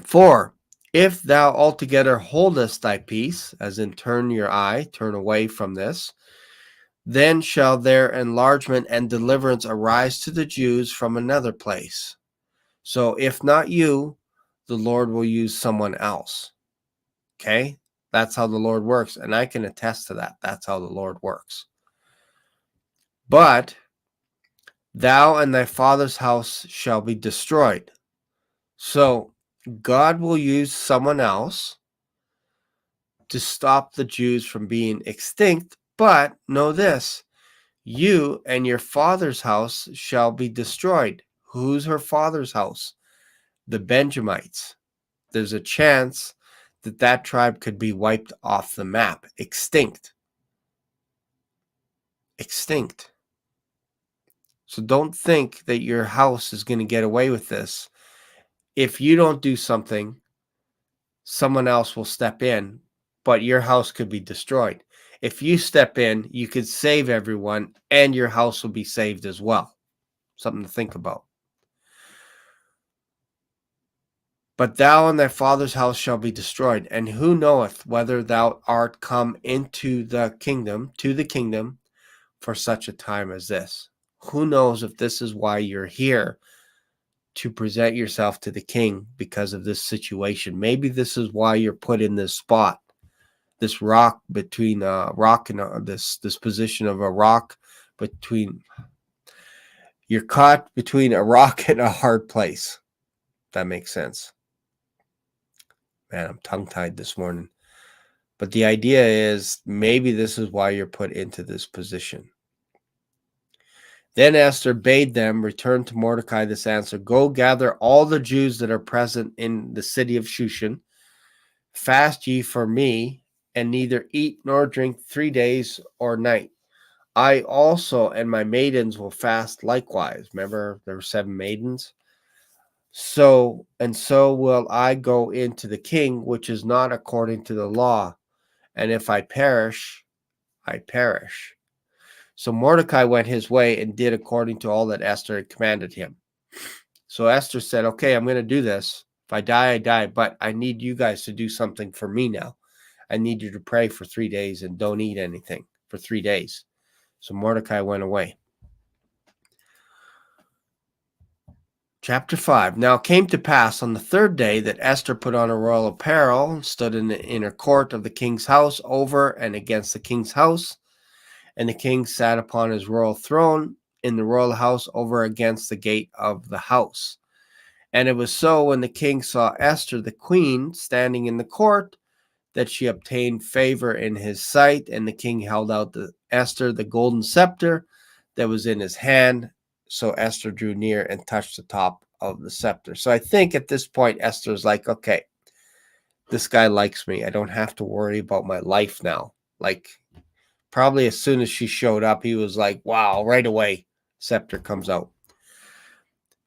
4. If thou altogether holdest thy peace, as in turn away from this, then shall their enlargement and deliverance arise to the Jews from another place. So if not you, the Lord will use someone else. Okay? That's how the Lord works. And I can attest to that. That's how the Lord works. But thou and thy father's house shall be destroyed. So God will use someone else to stop the Jews from being extinct. But know this, you and your father's house shall be destroyed. Who's her father's house? The Benjamites. There's a chance that that tribe could be wiped off the map. Extinct. So don't think that your house is going to get away with this. If you don't do something, someone else will step in, but your house could be destroyed. If you step in, you could save everyone, and your house will be saved as well. Something to think about. But thou and thy father's house shall be destroyed, and who knoweth whether thou art come into the kingdom, for such a time as this? Who knows if this is why you're here, to present yourself to the king because of this situation? Maybe this is why you're put in this spot, this rock between a rock and this position of a rock between. You're caught between a rock and a hard place. That makes sense. Man, I'm tongue-tied this morning. But the idea is maybe this is why you're put into this position. Then Esther bade them return to Mordecai this answer. Go gather all the Jews that are present in the city of Shushan. Fast ye for me, and neither eat nor drink 3 days or night. I also and my maidens will fast likewise. Remember, there were 7 maidens. So will I go into the king, which is not according to the law. And if I perish, I perish. So Mordecai went his way and did according to all that Esther had commanded him. So Esther said, okay, I'm going to do this. If I die, I die. But I need you guys to do something for me now. I need you to pray for 3 days and don't eat anything for 3 days. So Mordecai went away. Chapter 5. Now it came to pass on the 3rd day that Esther put on her royal apparel and stood in the inner court of the king's house over and against the king's house. And the king sat upon his royal throne in the royal house over against the gate of the house. And it was so when the king saw Esther, the queen, standing in the court, that she obtained favor in his sight. And the king held out to Esther the golden scepter that was in his hand. So Esther drew near and touched the top of the scepter. So I think at this point, Esther's like, okay, this guy likes me. I don't have to worry about my life now. Like, probably as soon as she showed up, he was like, wow, right away, scepter comes out.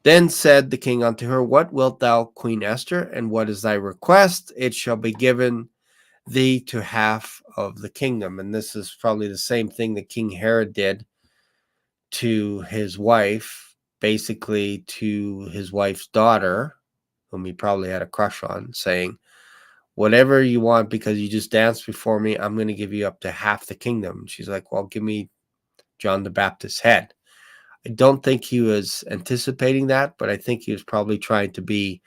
Then said the king unto her, what wilt thou, Queen Esther, and what is thy request? It shall be given thee to half of the kingdom. And this is probably the same thing that King Herod did to his wife, basically to his wife's daughter, whom he probably had a crush on, saying, whatever you want, because you just danced before me, I'm going to give you up to half the kingdom. And she's like, well, give me John the Baptist's head. I don't think he was anticipating that, but I think he was probably trying to be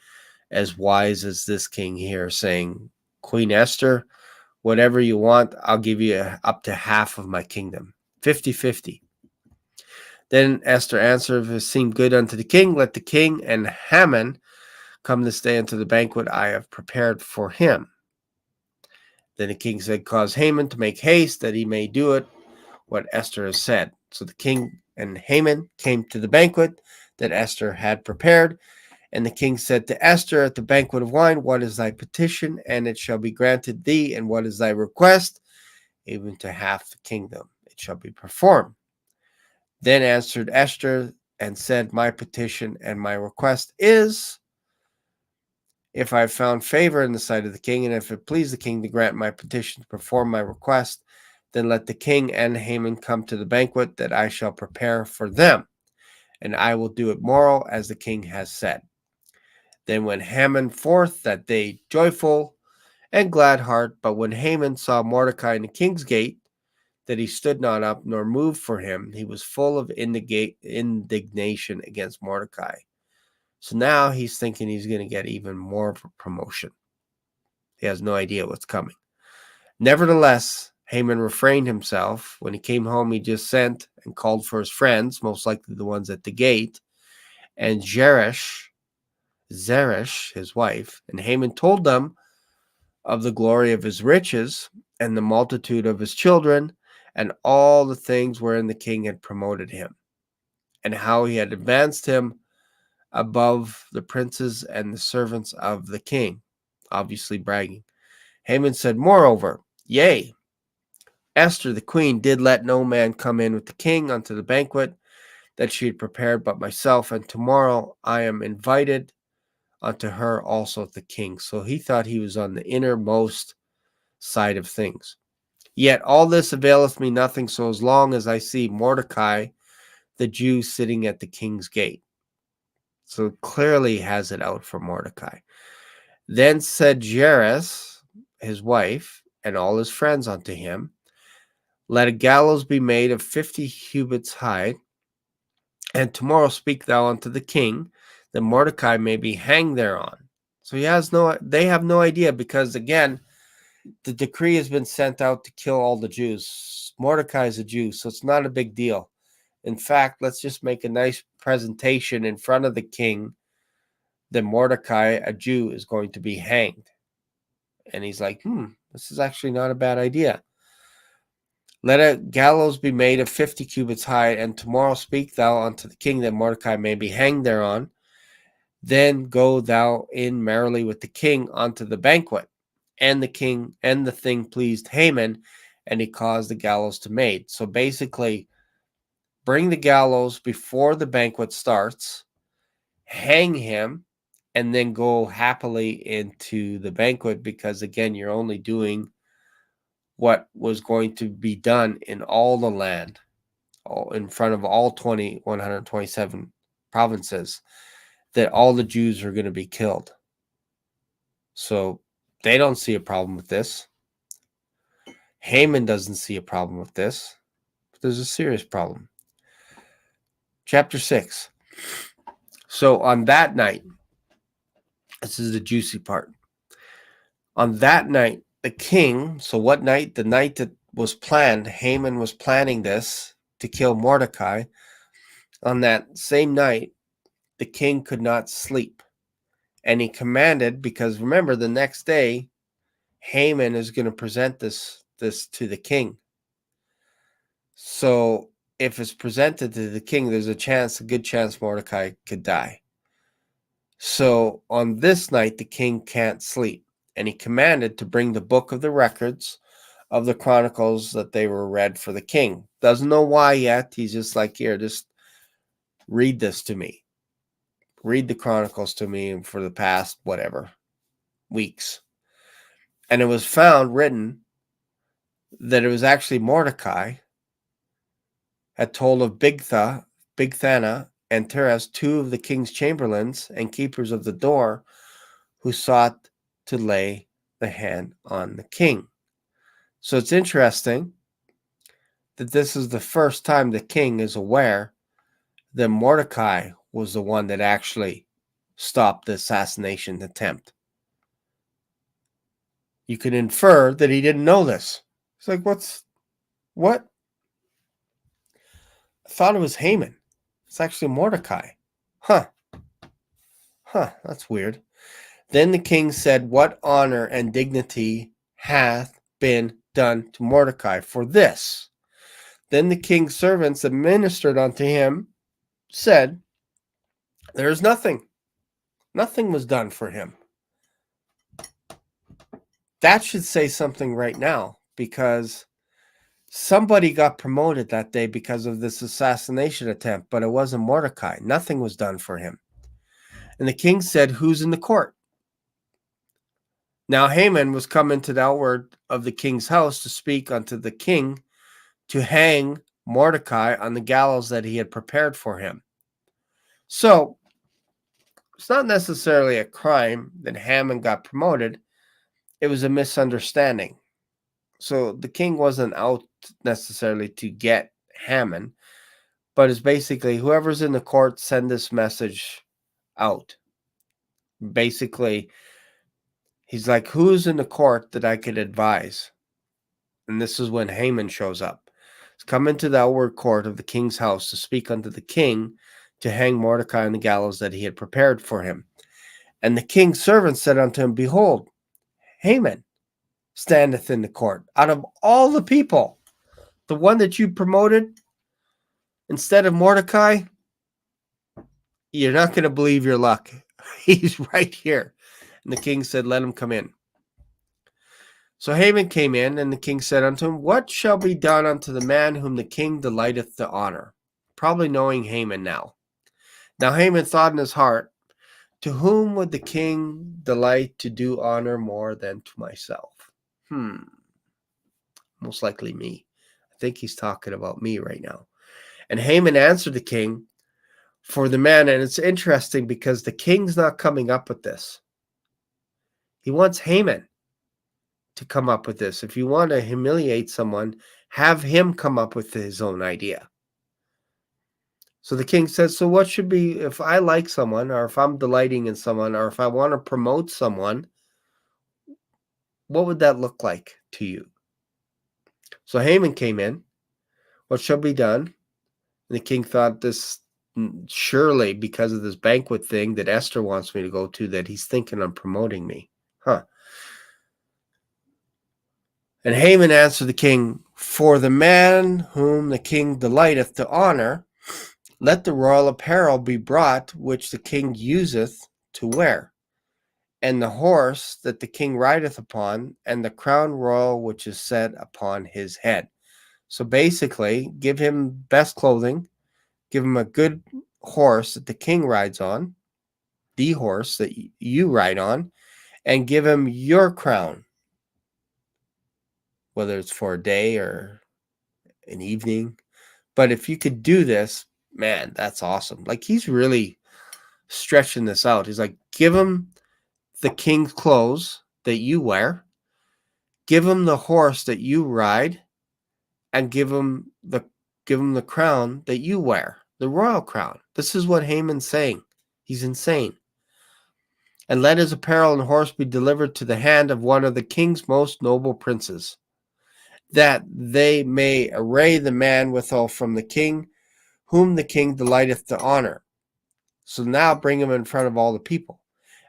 as wise as this king here, saying, Queen Esther, whatever you want, I'll give you up to half of my kingdom, 50-50. Then Esther answered, if it seemed good unto the king, let the king and Haman come this day unto the banquet I have prepared for him. Then the king said, cause Haman to make haste, that he may do it, what Esther has said. So the king and Haman came to the banquet that Esther had prepared. And the king said to Esther at the banquet of wine, what is thy petition? And it shall be granted thee. And what is thy request? Even to half the kingdom, it shall be performed. Then answered Esther and said, my petition and my request is, if I have found favor in the sight of the king, and if it please the king to grant my petition to perform my request, then let the king and Haman come to the banquet that I shall prepare for them, and I will do it moral as the king has said. Then went Haman forth that day joyful and glad heart. But when Haman saw Mordecai in the king's gate, that he stood not up nor moved for him, he was full of indignation against Mordecai. So now he's thinking he's going to get even more of a promotion. He has no idea what's coming. Nevertheless, Haman refrained himself. When he came home, he just sent and called for his friends, most likely the ones at the gate, and Zeresh, his wife, and Haman told them of the glory of his riches and the multitude of his children and all the things wherein the king had promoted him, and how he had advanced him above the princes and the servants of the king, obviously bragging. Haman said, moreover, yea, Esther the queen did let no man come in with the king unto the banquet that she had prepared but myself, and tomorrow I am invited unto her also the king. So he thought he was on the innermost side of things. Yet all this availeth me nothing, so as long as I see Mordecai the Jew sitting at the king's gate. So clearly has it out for Mordecai. Then said Zeresh, his wife, and all his friends unto him, let a gallows be made of 50 cubits high, and tomorrow speak thou unto the king, that Mordecai may be hanged thereon. So they have no idea, because again, the decree has been sent out to kill all the Jews. Mordecai is a Jew, so it's not a big deal. In fact, let's just make a nice presentation in front of the king that Mordecai, a Jew, is going to be hanged. And he's like, this is actually not a bad idea. Let a gallows be made of 50 cubits high, and tomorrow speak thou unto the king that Mordecai may be hanged thereon. Then go thou in merrily with the king unto the banquet. And the king and the thing pleased Haman, and he caused the gallows to be made. So basically, bring the gallows before the banquet starts, hang him, and then go happily into the banquet, because again, you're only doing what was going to be done in all the land, in front of all 127 provinces, that all the Jews are going to be killed. So they don't see a problem with this. Haman doesn't see a problem with this. But there's a serious problem. Chapter 6. So on that night, this is the juicy part. On that night, the king, so what night? The night that was planned, Haman was planning this to kill Mordecai. On that same night, the king could not sleep. And he commanded, because remember, the next day, Haman is going to present this to the king. So if it's presented to the king, there's a good chance Mordecai could die. So on this night, the king can't sleep. And he commanded to bring the book of the records of the chronicles that they were read for the king. Doesn't know why yet. He's just like, here, just read this to me. Read the chronicles to me for the past, weeks. And it was found written that it was actually Mordecai had told of Bigthana and Teres, two of the king's chamberlains and keepers of the door, who sought to lay the hand on the king. So it's interesting that this is the first time the king is aware that Mordecai was the one that actually stop the assassination attempt. You could infer that he didn't know this. It's like, what? I thought it was Haman. It's actually Mordecai. Huh, that's weird. Then the king said, what honor and dignity hath been done to Mordecai for this? Then the king's servants that ministered unto him said, there is nothing. Nothing was done for him. That should say something right now, because somebody got promoted that day because of this assassination attempt, but it wasn't Mordecai. Nothing was done for him. And the king said, who's in the court? Now Haman was come into the outward of the king's house to speak unto the king to hang Mordecai on the gallows that he had prepared for him. So it's not necessarily a crime that Haman got promoted. It was a misunderstanding. So the king wasn't out necessarily to get Haman, but it's basically whoever's in the court, send this message out. Basically, he's like, who's in the court that I could advise? And this is when Haman shows up. He's come into the outward court of the king's house to speak unto the king to hang Mordecai on the gallows that he had prepared for him. And the king's servant said unto him, behold, Haman standeth in the court. Out of all the people, the one that you promoted instead of Mordecai, you're not going to believe your luck. He's right here. And the king said, let him come in. So Haman came in, and the king said unto him, what shall be done unto the man whom the king delighteth to honor? Probably knowing Haman now. Now Haman thought in his heart, to whom would the king delight to do honor more than to myself? Most likely me. I think he's talking about me right now. And Haman answered the king for the man, and it's interesting because the king's not coming up with this. He wants Haman to come up with this. If you want to humiliate someone, have him come up with his own idea. So the king says, so what should be, if I like someone, or if I'm delighting in someone, or if I want to promote someone, what would that look like to you? So Haman came in. What shall be done? And the king thought, this surely because of this banquet thing that Esther wants me to go to, that he's thinking of promoting me. And Haman answered the king, for the man whom the king delighteth to honor, let the royal apparel be brought which the king useth to wear, and the horse that the king rideth upon, and the crown royal which is set upon his head. So basically, give him best clothing, give him a good horse that the king rides on, the horse that you ride on, and give him your crown, whether it's for a day or an evening. But if you could do this, man, that's awesome. Like, he's really stretching this out. He's like, give him the king's clothes that you wear, give him the horse that you ride, and give him the crown that you wear, the royal crown. This is what Haman's saying. He's insane. And let his apparel and horse be delivered to the hand of one of the king's most noble princes, that they may array the man withal from the king, whom the king delighteth to honor. So now bring him in front of all the people,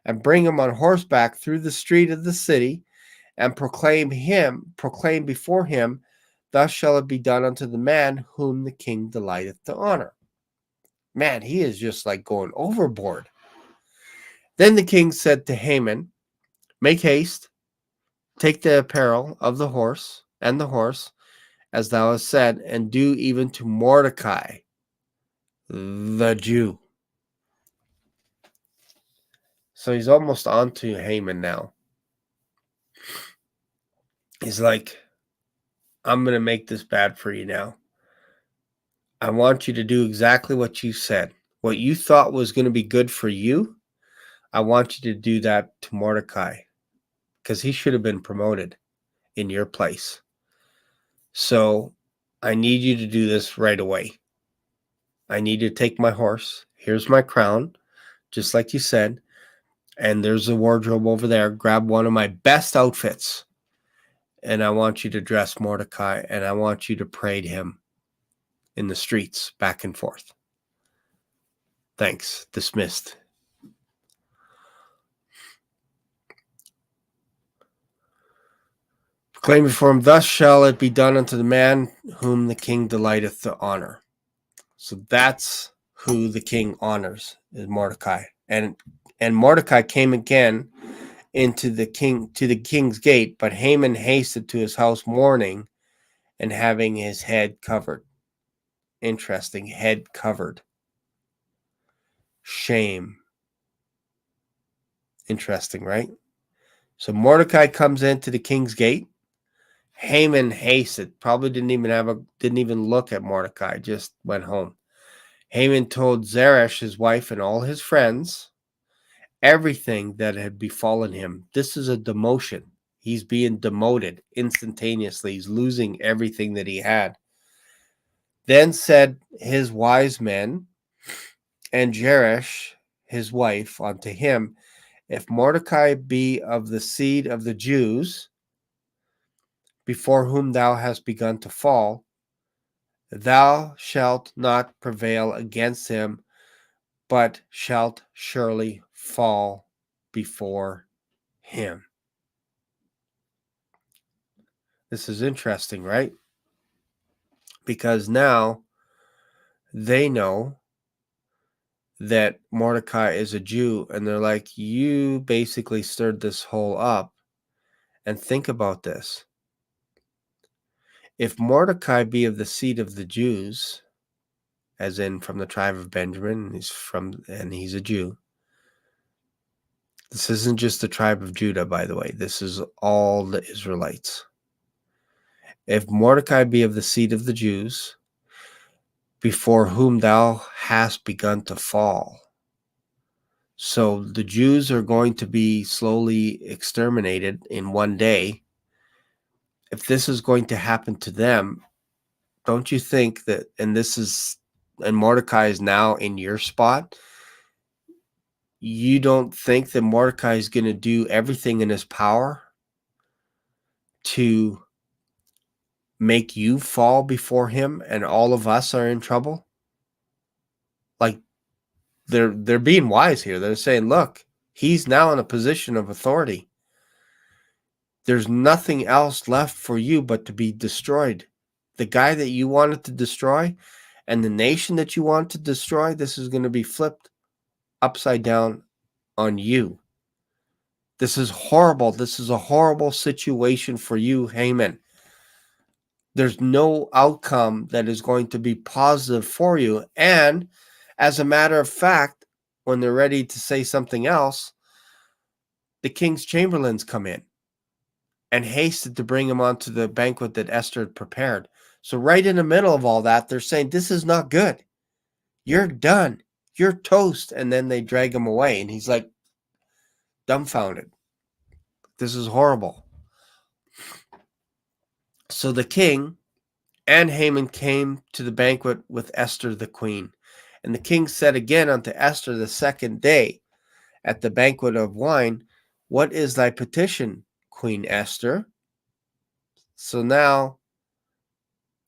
and bring him on horseback through the street of the city, and proclaim before him, thus shall it be done unto the man whom the king delighteth to honor. Man, he is just like going overboard. Then the king said to Haman, make haste, take the apparel of the horse and the horse, as thou hast said, and do even to Mordecai, the Jew. So he's almost on to Haman now. He's like, I'm going to make this bad for you now. I want you to do exactly what you said. What you thought was going to be good for you, I want you to do that to Mordecai, because he should have been promoted in your place. So I need you to do this right away. I need you to take my horse. Here's my crown. just like you said. And there's a wardrobe over there. Grab one of my best outfits. And I want you to dress Mordecai. And I want you to parade him in the streets back and forth. Thanks. Dismissed. Proclaim before him, thus shall it be done unto the man whom the king delighteth to honor. So that's who the king honors, is Mordecai. And Mordecai came again to the king's gate, but Haman hasted to his house mourning and having his head covered. Interesting, head covered. Shame. Interesting, right? So Mordecai comes into the king's gate. Haman hasted, probably didn't even look at Mordecai, just went home. Haman told Zeresh, his wife, and all his friends everything that had befallen him. This is a demotion. He's being demoted instantaneously. He's losing everything that he had. Then said his wise men and Zeresh, his wife, unto him, if Mordecai be of the seed of the Jews, before whom thou hast begun to fall, thou shalt not prevail against him, but shalt surely fall before him. This is interesting, right? Because now they know that Mordecai is a Jew, and they're like, you basically stirred this whole up. And think about this. If Mordecai be of the seed of the Jews, as in from the tribe of Benjamin, and he's a Jew. This isn't just the tribe of Judah, by the way. This is all the Israelites. If Mordecai be of the seed of the Jews, before whom thou hast begun to fall. So the Jews are going to be slowly exterminated in one day. If this is going to happen to them, don't you think that, and Mordecai is now in your spot, you don't think that Mordecai is going to do everything in his power to make you fall before him and all of us are in trouble? Like, they're being wise here. They're saying, look, he's now in a position of authority. There's nothing else left for you but to be destroyed. The guy that you wanted to destroy and the nation that you want to destroy, this is going to be flipped upside down on you. This is horrible. This is a horrible situation for you, Haman. There's no outcome that is going to be positive for you. And as a matter of fact, when they're ready to say something else, the king's chamberlains come in and hasted to bring him onto the banquet that Esther had prepared. So right in the middle of all that, they're saying, this is not good. You're done. You're toast. And then they drag him away. And he's like, dumbfounded. This is horrible. So the king and Haman came to the banquet with Esther the queen. And the king said again unto Esther the second day at the banquet of wine, what is thy petition, Queen Esther? So now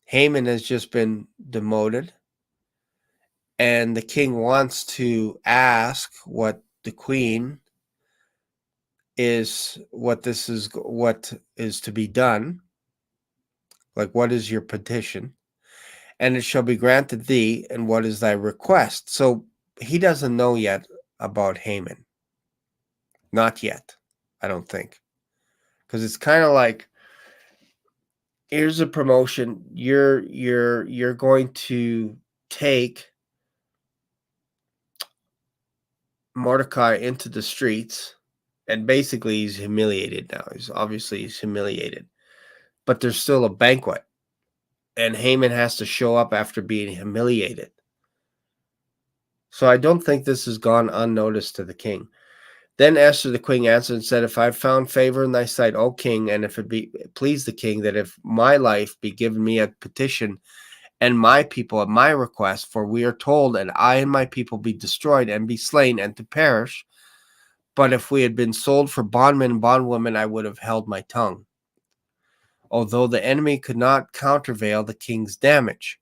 Haman has just been demoted. And the king wants to ask what the queen is, what is to be done. Like, what is your petition? And it shall be granted thee, and what is thy request? So he doesn't know yet about Haman. Not yet, I don't think. Because it's kind of like, here's a promotion. You're going to take Mordecai into the streets, and basically he's humiliated now. He's humiliated. But there's still a banquet. And Haman has to show up after being humiliated. So I don't think this has gone unnoticed to the king. Then Esther the queen answered and said, if I have found favor in thy sight, O king, and if it be please the king, that if my life be given me a petition, and my people at my request, for we are told, and I and my people be destroyed and be slain and to perish. But if we had been sold for bondmen and bondwomen, I would have held my tongue, although the enemy could not countervail the king's damage.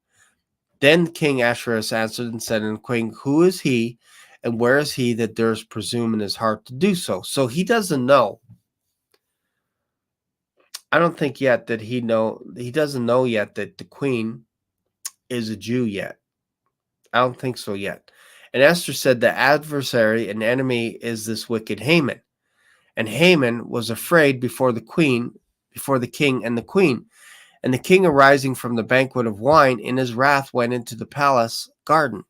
Then King Ahasuerus answered and said unto the queen, Who is he, and where is he that durst presume in his heart to do so? So he doesn't know. I don't think yet that he doesn't know yet that the queen is a Jew yet. I don't think so yet. And Esther said, the adversary and enemy is this wicked Haman. And Haman was afraid before the king and the queen. And the king, arising from the banquet of wine, in his wrath went into the palace garden.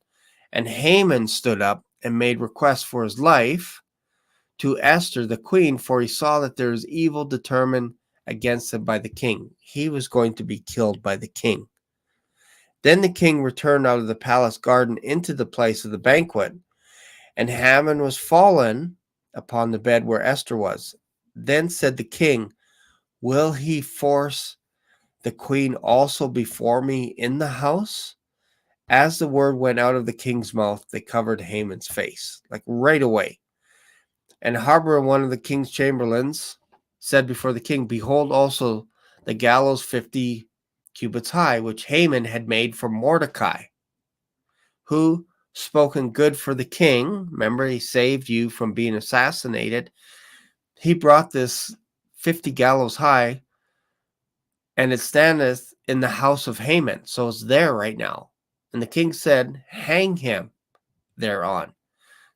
And Haman stood up and made request for his life to Esther the queen, for he saw that there is evil determined against him by the king. He was going to be killed by the king. Then the king returned out of the palace garden into the place of the banquet, and Haman was fallen upon the bed where Esther was. Then said the king, Will he force the queen also before me in the house? As the word went out of the king's mouth, they covered Haman's face, like right away. And Harbor, one of the king's chamberlains, said before the king, Behold also the gallows 50 cubits high, which Haman had made for Mordecai, who, spoken good for the king, remember he saved you from being assassinated, he brought this 50 gallows high, and it standeth in the house of Haman. So it's there right now. And the king said, Hang him thereon.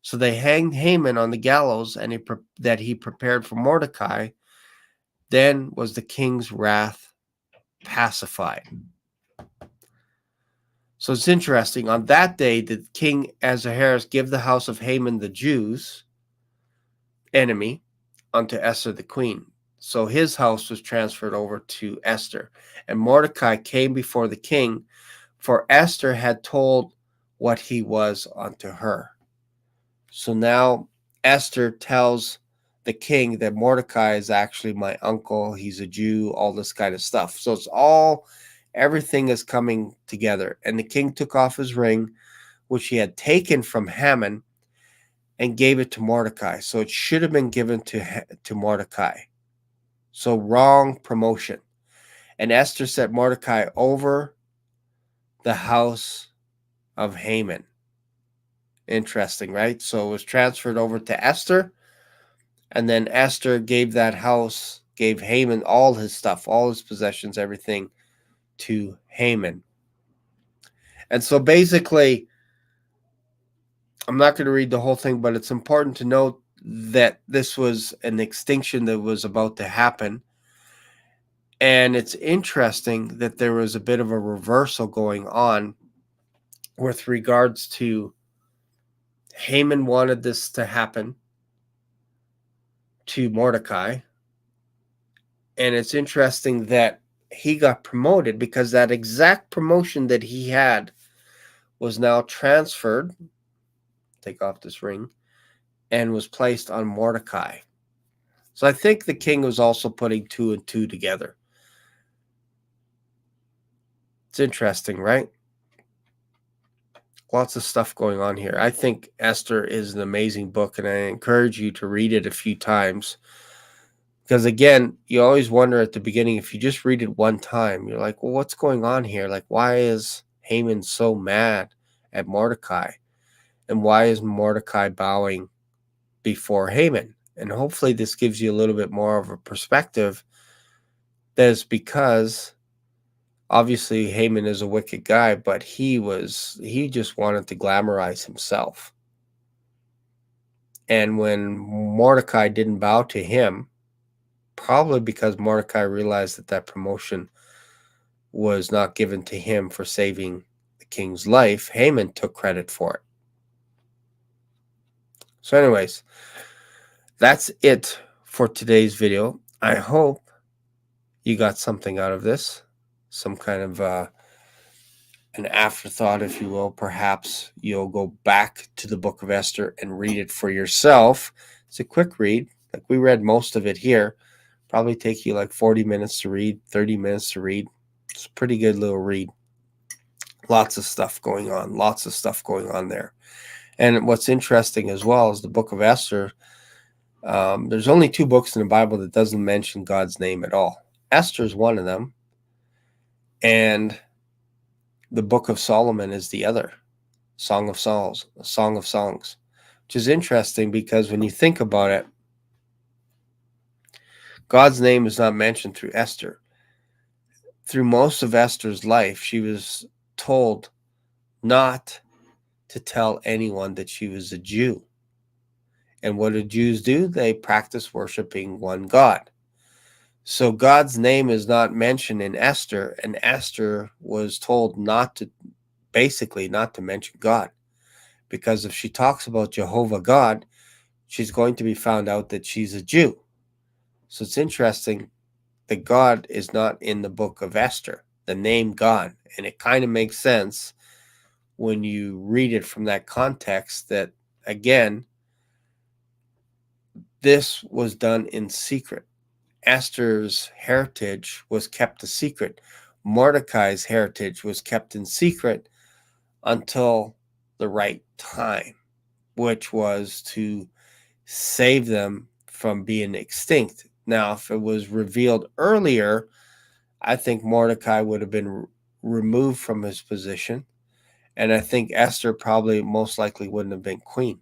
So they hanged Haman on the gallows that he prepared for Mordecai. Then was the king's wrath pacified. So it's interesting. On that day did King Ahasuerus give the house of Haman the Jews' enemy unto Esther the queen. So his house was transferred over to Esther. And Mordecai came before the king, for Esther had told what he was unto her. So now Esther tells the king that Mordecai is actually my uncle. He's a Jew, all this kind of stuff. So it's everything is coming together. And the king took off his ring, which he had taken from Haman, and gave it to Mordecai. So it should have been given to Mordecai. So wrong promotion. And Esther set Mordecai over the house of Haman. Interesting, right? So it was transferred over to Esther, and then Esther gave Haman all his stuff, all his possessions, everything to Haman. And so basically, I'm not going to read the whole thing, but it's important to note that this was an extinction that was about to happen. And it's interesting that there was a bit of a reversal going on with regards to Haman wanted this to happen to Mordecai. And it's interesting that he got promoted, because that exact promotion that he had was now transferred, take off this ring, and was placed on Mordecai. So I think the king was also putting 2 and 2 together. It's interesting, right? Lots of stuff going on here. I think Esther is an amazing book, and I encourage you to read it a few times. Because again, you always wonder at the beginning, if you just read it one time, you're like, well, what's going on here? Like, why is Haman so mad at Mordecai? And why is Mordecai bowing before Haman? And hopefully this gives you a little bit more of a perspective. That is because obviously Haman is a wicked guy, but he just wanted to glamorize himself. And when Mordecai didn't bow to him, probably because Mordecai realized that promotion was not given to him for saving the king's life, Haman took credit for it. So anyways, that's it for today's video. I hope you got something out of this, some kind of an afterthought, if you will. Perhaps you'll go back to the book of Esther and read it for yourself. It's a quick read. Like, we read most of it here. Probably take you like 40 minutes to read, 30 minutes to read. It's a pretty good little read. Lots of stuff going on there. And what's interesting as well is the book of Esther. There's only 2 books in the Bible that doesn't mention God's name at all. Esther's one of them, and the book of Solomon is the other. Song of Songs, which is interesting because when you think about it, God's name is not mentioned through Esther. Through most of Esther's life, she was told not to tell anyone that she was a Jew. And what do Jews do? They practice worshiping one God. So God's name is not mentioned in Esther, and Esther was told not to mention God. Because if she talks about Jehovah God, she's going to be found out that she's a Jew. So it's interesting that God is not in the book of Esther, the name God. And it kind of makes sense when you read it from that context that, again, this was done in secret. Esther's heritage was kept a secret. Mordecai's heritage was kept in secret until the right time, which was to save them from being extinct. Now, if it was revealed earlier, I think Mordecai would have been removed from his position, and I think Esther probably most likely wouldn't have been queen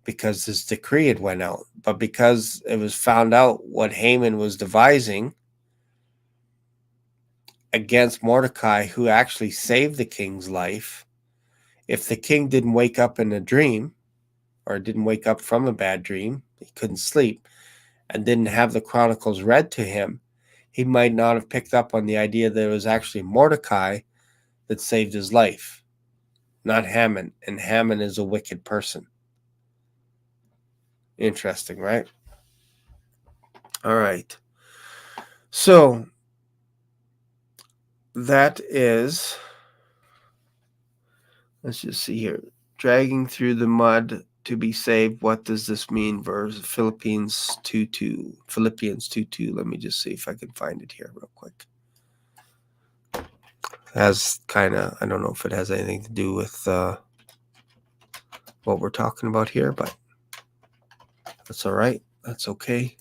because this decree had went out. But because it was found out what Haman was devising against Mordecai, who actually saved the king's life, if the king didn't wake up in a dream, or didn't wake up from a bad dream, he couldn't sleep, and didn't have the chronicles read to him, he might not have picked up on the idea that it was actually Mordecai that saved his life, not Haman. And Haman is a wicked person. Interesting, right? All right. So that is, let's just see here. Dragging through the mud to be saved. What does this mean? Verse Philippians 2:2. Philippians 2:2. Let me just see if I can find it here real quick. It has kind of, I don't know if it has anything to do with what we're talking about here, but that's all right. That's okay.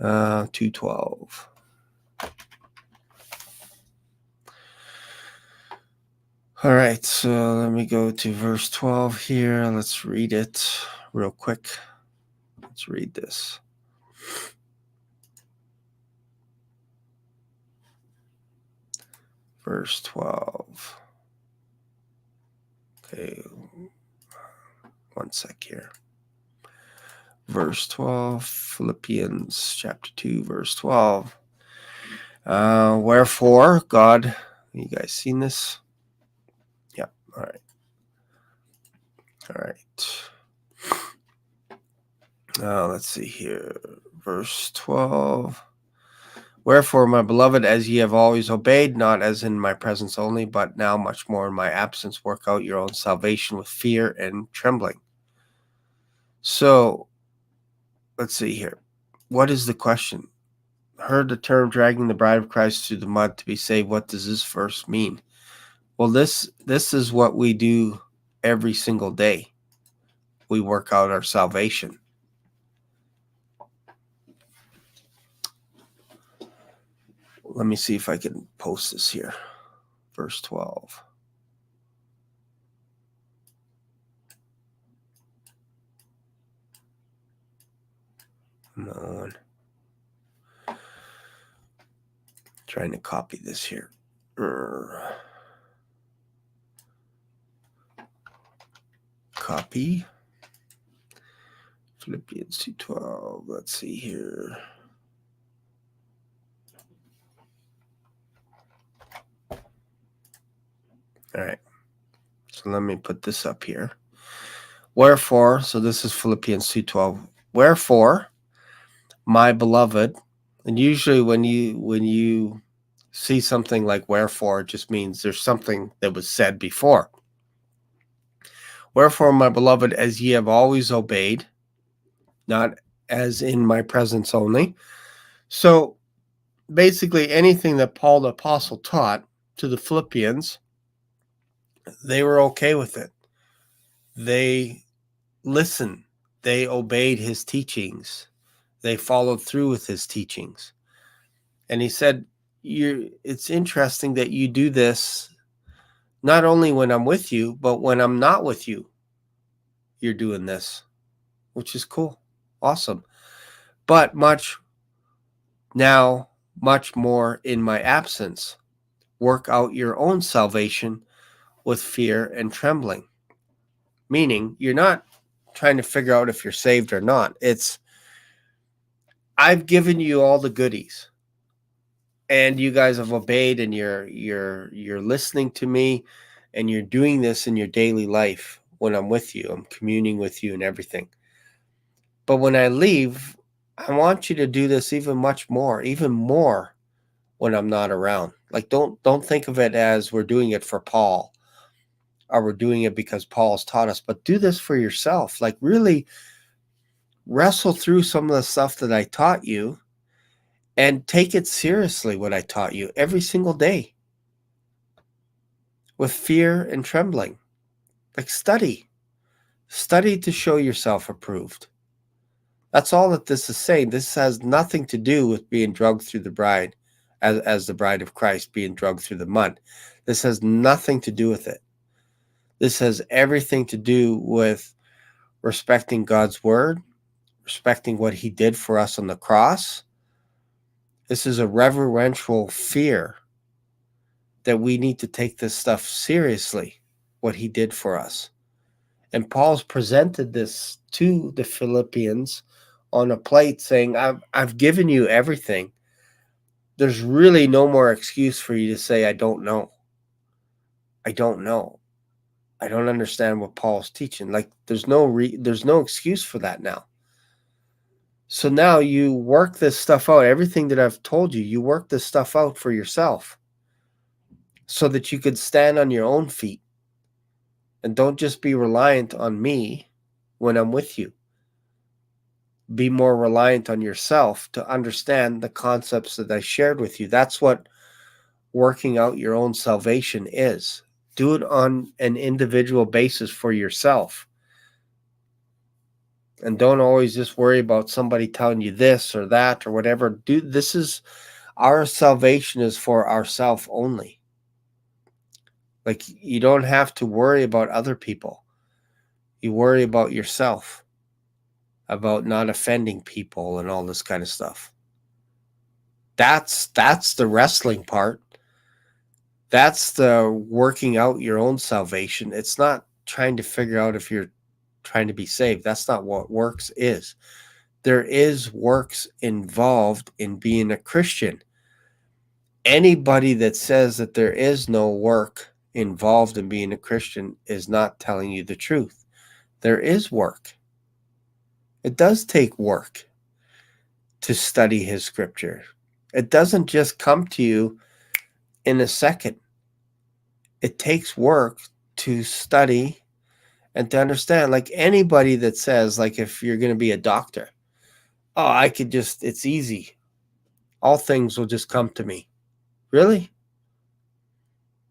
2:12. All right, so let me go to verse 12 here. Let's read it real quick. Let's read this. Verse 12. Okay, one sec here. Verse 12, Philippians chapter 2, verse 12. Wherefore, God, you guys seen this? Yeah, all right. All right. Let's see here. Verse 12. Wherefore, my beloved, as ye have always obeyed, not as in my presence only, but now much more in my absence, work out your own salvation with fear and trembling. So, let's see here. What is the question? Heard the term dragging the bride of Christ through the mud to be saved. What does this verse mean? Well, this is what we do every single day. We work out our salvation. Let me see if I can post this here. Verse 12. Come on. Trying to copy this here. Copy. Philippians 2:12. Let's see here. All right. So let me put this up here. Wherefore, so this is Philippians 2:12. Wherefore, my beloved, and usually when you see something like wherefore, it just means there's something that was said before. Wherefore, my beloved, as ye have always obeyed, not as in my presence only. So basically anything that Paul the Apostle taught to the Philippians, they were okay with it. They listened. They obeyed his teachings. They followed through with his teachings. And he said, it's interesting that you do this not only when I'm with you, but when I'm not with you, you're doing this, which is cool. Awesome. But much more in my absence. Work out your own salvation with fear and trembling. Meaning, you're not trying to figure out if you're saved or not. It's, I've given you all the goodies, and you guys have obeyed, and you're listening to me, and you're doing this in your daily life when I'm with you. I'm communing with you and everything. But when I leave, I want you to do this even more when I'm not around. Like, don't think of it as we're doing it for Paul, or we're doing it because Paul's taught us, but do this for yourself. Like, really wrestle through some of the stuff that I taught you and take it seriously, what I taught you, every single day with fear and trembling. Like, study to show yourself approved. That's all that this is saying. This has nothing to do with being drugged through the bride, as the bride of Christ being drugged through the mud. This has nothing to do with it. This has everything to do with respecting God's word, respecting what he did for us on the cross. This is a reverential fear that we need to take this stuff seriously, what he did for us. And Paul's presented this to the Philippians on a plate, saying, I've given you everything. There's really no more excuse for you to say, I don't know. I don't know. I don't understand what Paul's teaching. Like, there's no excuse for that now. So now you work this stuff out. Everything that I've told you, you work this stuff out for yourself so that you could stand on your own feet and don't just be reliant on me when I'm with you. Be more reliant on yourself to understand the concepts that I shared with you. That's what working out your own salvation is. Do it on an individual basis for yourself. And don't always just worry about somebody telling you this or that or whatever. Our salvation is for ourself only. Like, you don't have to worry about other people. You worry about yourself, about not offending people and all this kind of stuff. That's the wrestling part. That's the working out your own salvation. It's not trying to figure out if you're trying to be saved. That's not what works is. There is works involved in being a Christian. Anybody that says that there is no work involved in being a Christian is not telling you the truth. There is work. It does take work to study his scripture. It doesn't just come to you in a second. It takes work to study and to understand. Like, anybody that says, like, if you're going to be a doctor, oh, it's easy. All things will just come to me. Really?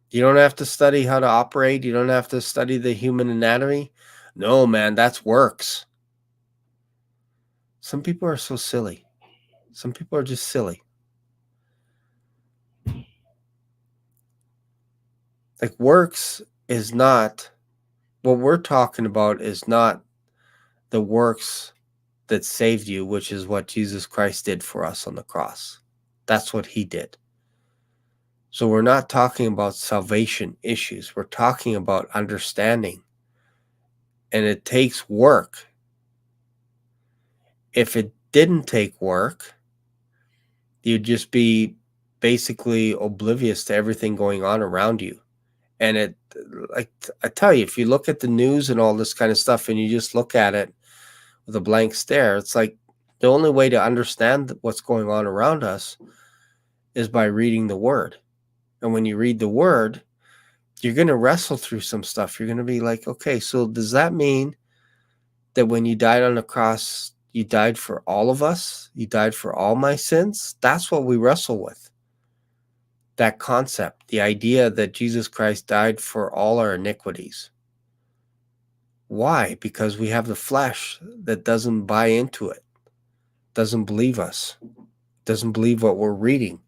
You don't have to study how to operate. You don't have to study the human anatomy. No, man, that's works. Some people are so silly. Some people are just silly. Like, works is not, what we're talking about is not the works that saved you, which is what Jesus Christ did for us on the cross. That's what he did. So we're not talking about salvation issues. We're talking about understanding. And it takes work. If it didn't take work, you'd just be basically oblivious to everything going on around you. And like I tell you, if you look at the news and all this kind of stuff and you just look at it with a blank stare, it's like the only way to understand what's going on around us is by reading the word. And when you read the word, you're going to wrestle through some stuff. You're going to be like, okay, so does that mean that when you died on the cross, you died for all of us? You died for all my sins? That's what we wrestle with. that concept, the idea that Jesus Christ died for all our iniquities. Why? Because we have the flesh that doesn't buy into it, doesn't believe us, doesn't believe what we're reading,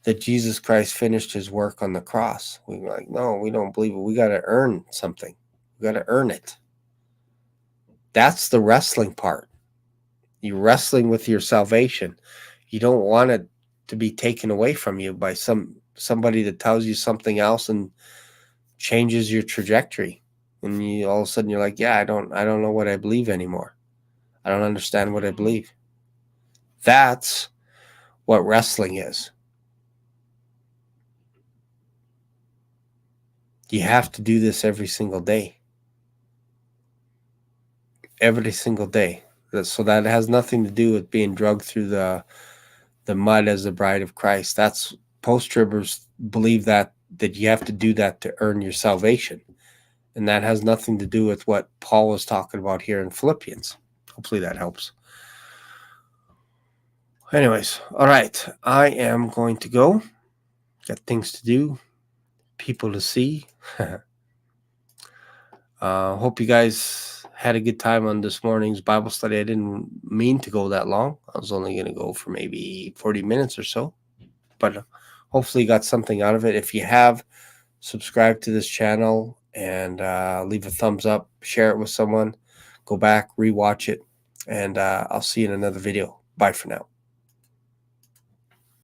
that Jesus Christ finished his work on the cross. We're like, no, we don't believe it. We got to earn something. We got to earn it. That's the wrestling part. You're wrestling with your salvation. You don't want it to be taken away from you by somebody that tells you something else and changes your trajectory. And you all of a sudden you're like, yeah, I don't know what I believe anymore. I don't understand what I believe. That's what wrestling is. You have to do this every single day. Every single day. So that has nothing to do with being drugged through the mud as the bride of Christ. That's post-tribbers believe that you have to do that to earn your salvation. And that has nothing to do with what Paul was talking about here in Philippians. Hopefully that helps. Anyways, all right. I am going to go. Got things to do, people to see. Hope you guys had a good time on this morning's Bible study. I didn't mean to go that long. I was only going to go for maybe 40 minutes or so. But hopefully you got something out of it. If you have, subscribe to this channel and leave a thumbs up. Share it with someone. Go back, rewatch it. And I'll see you in another video. Bye for now.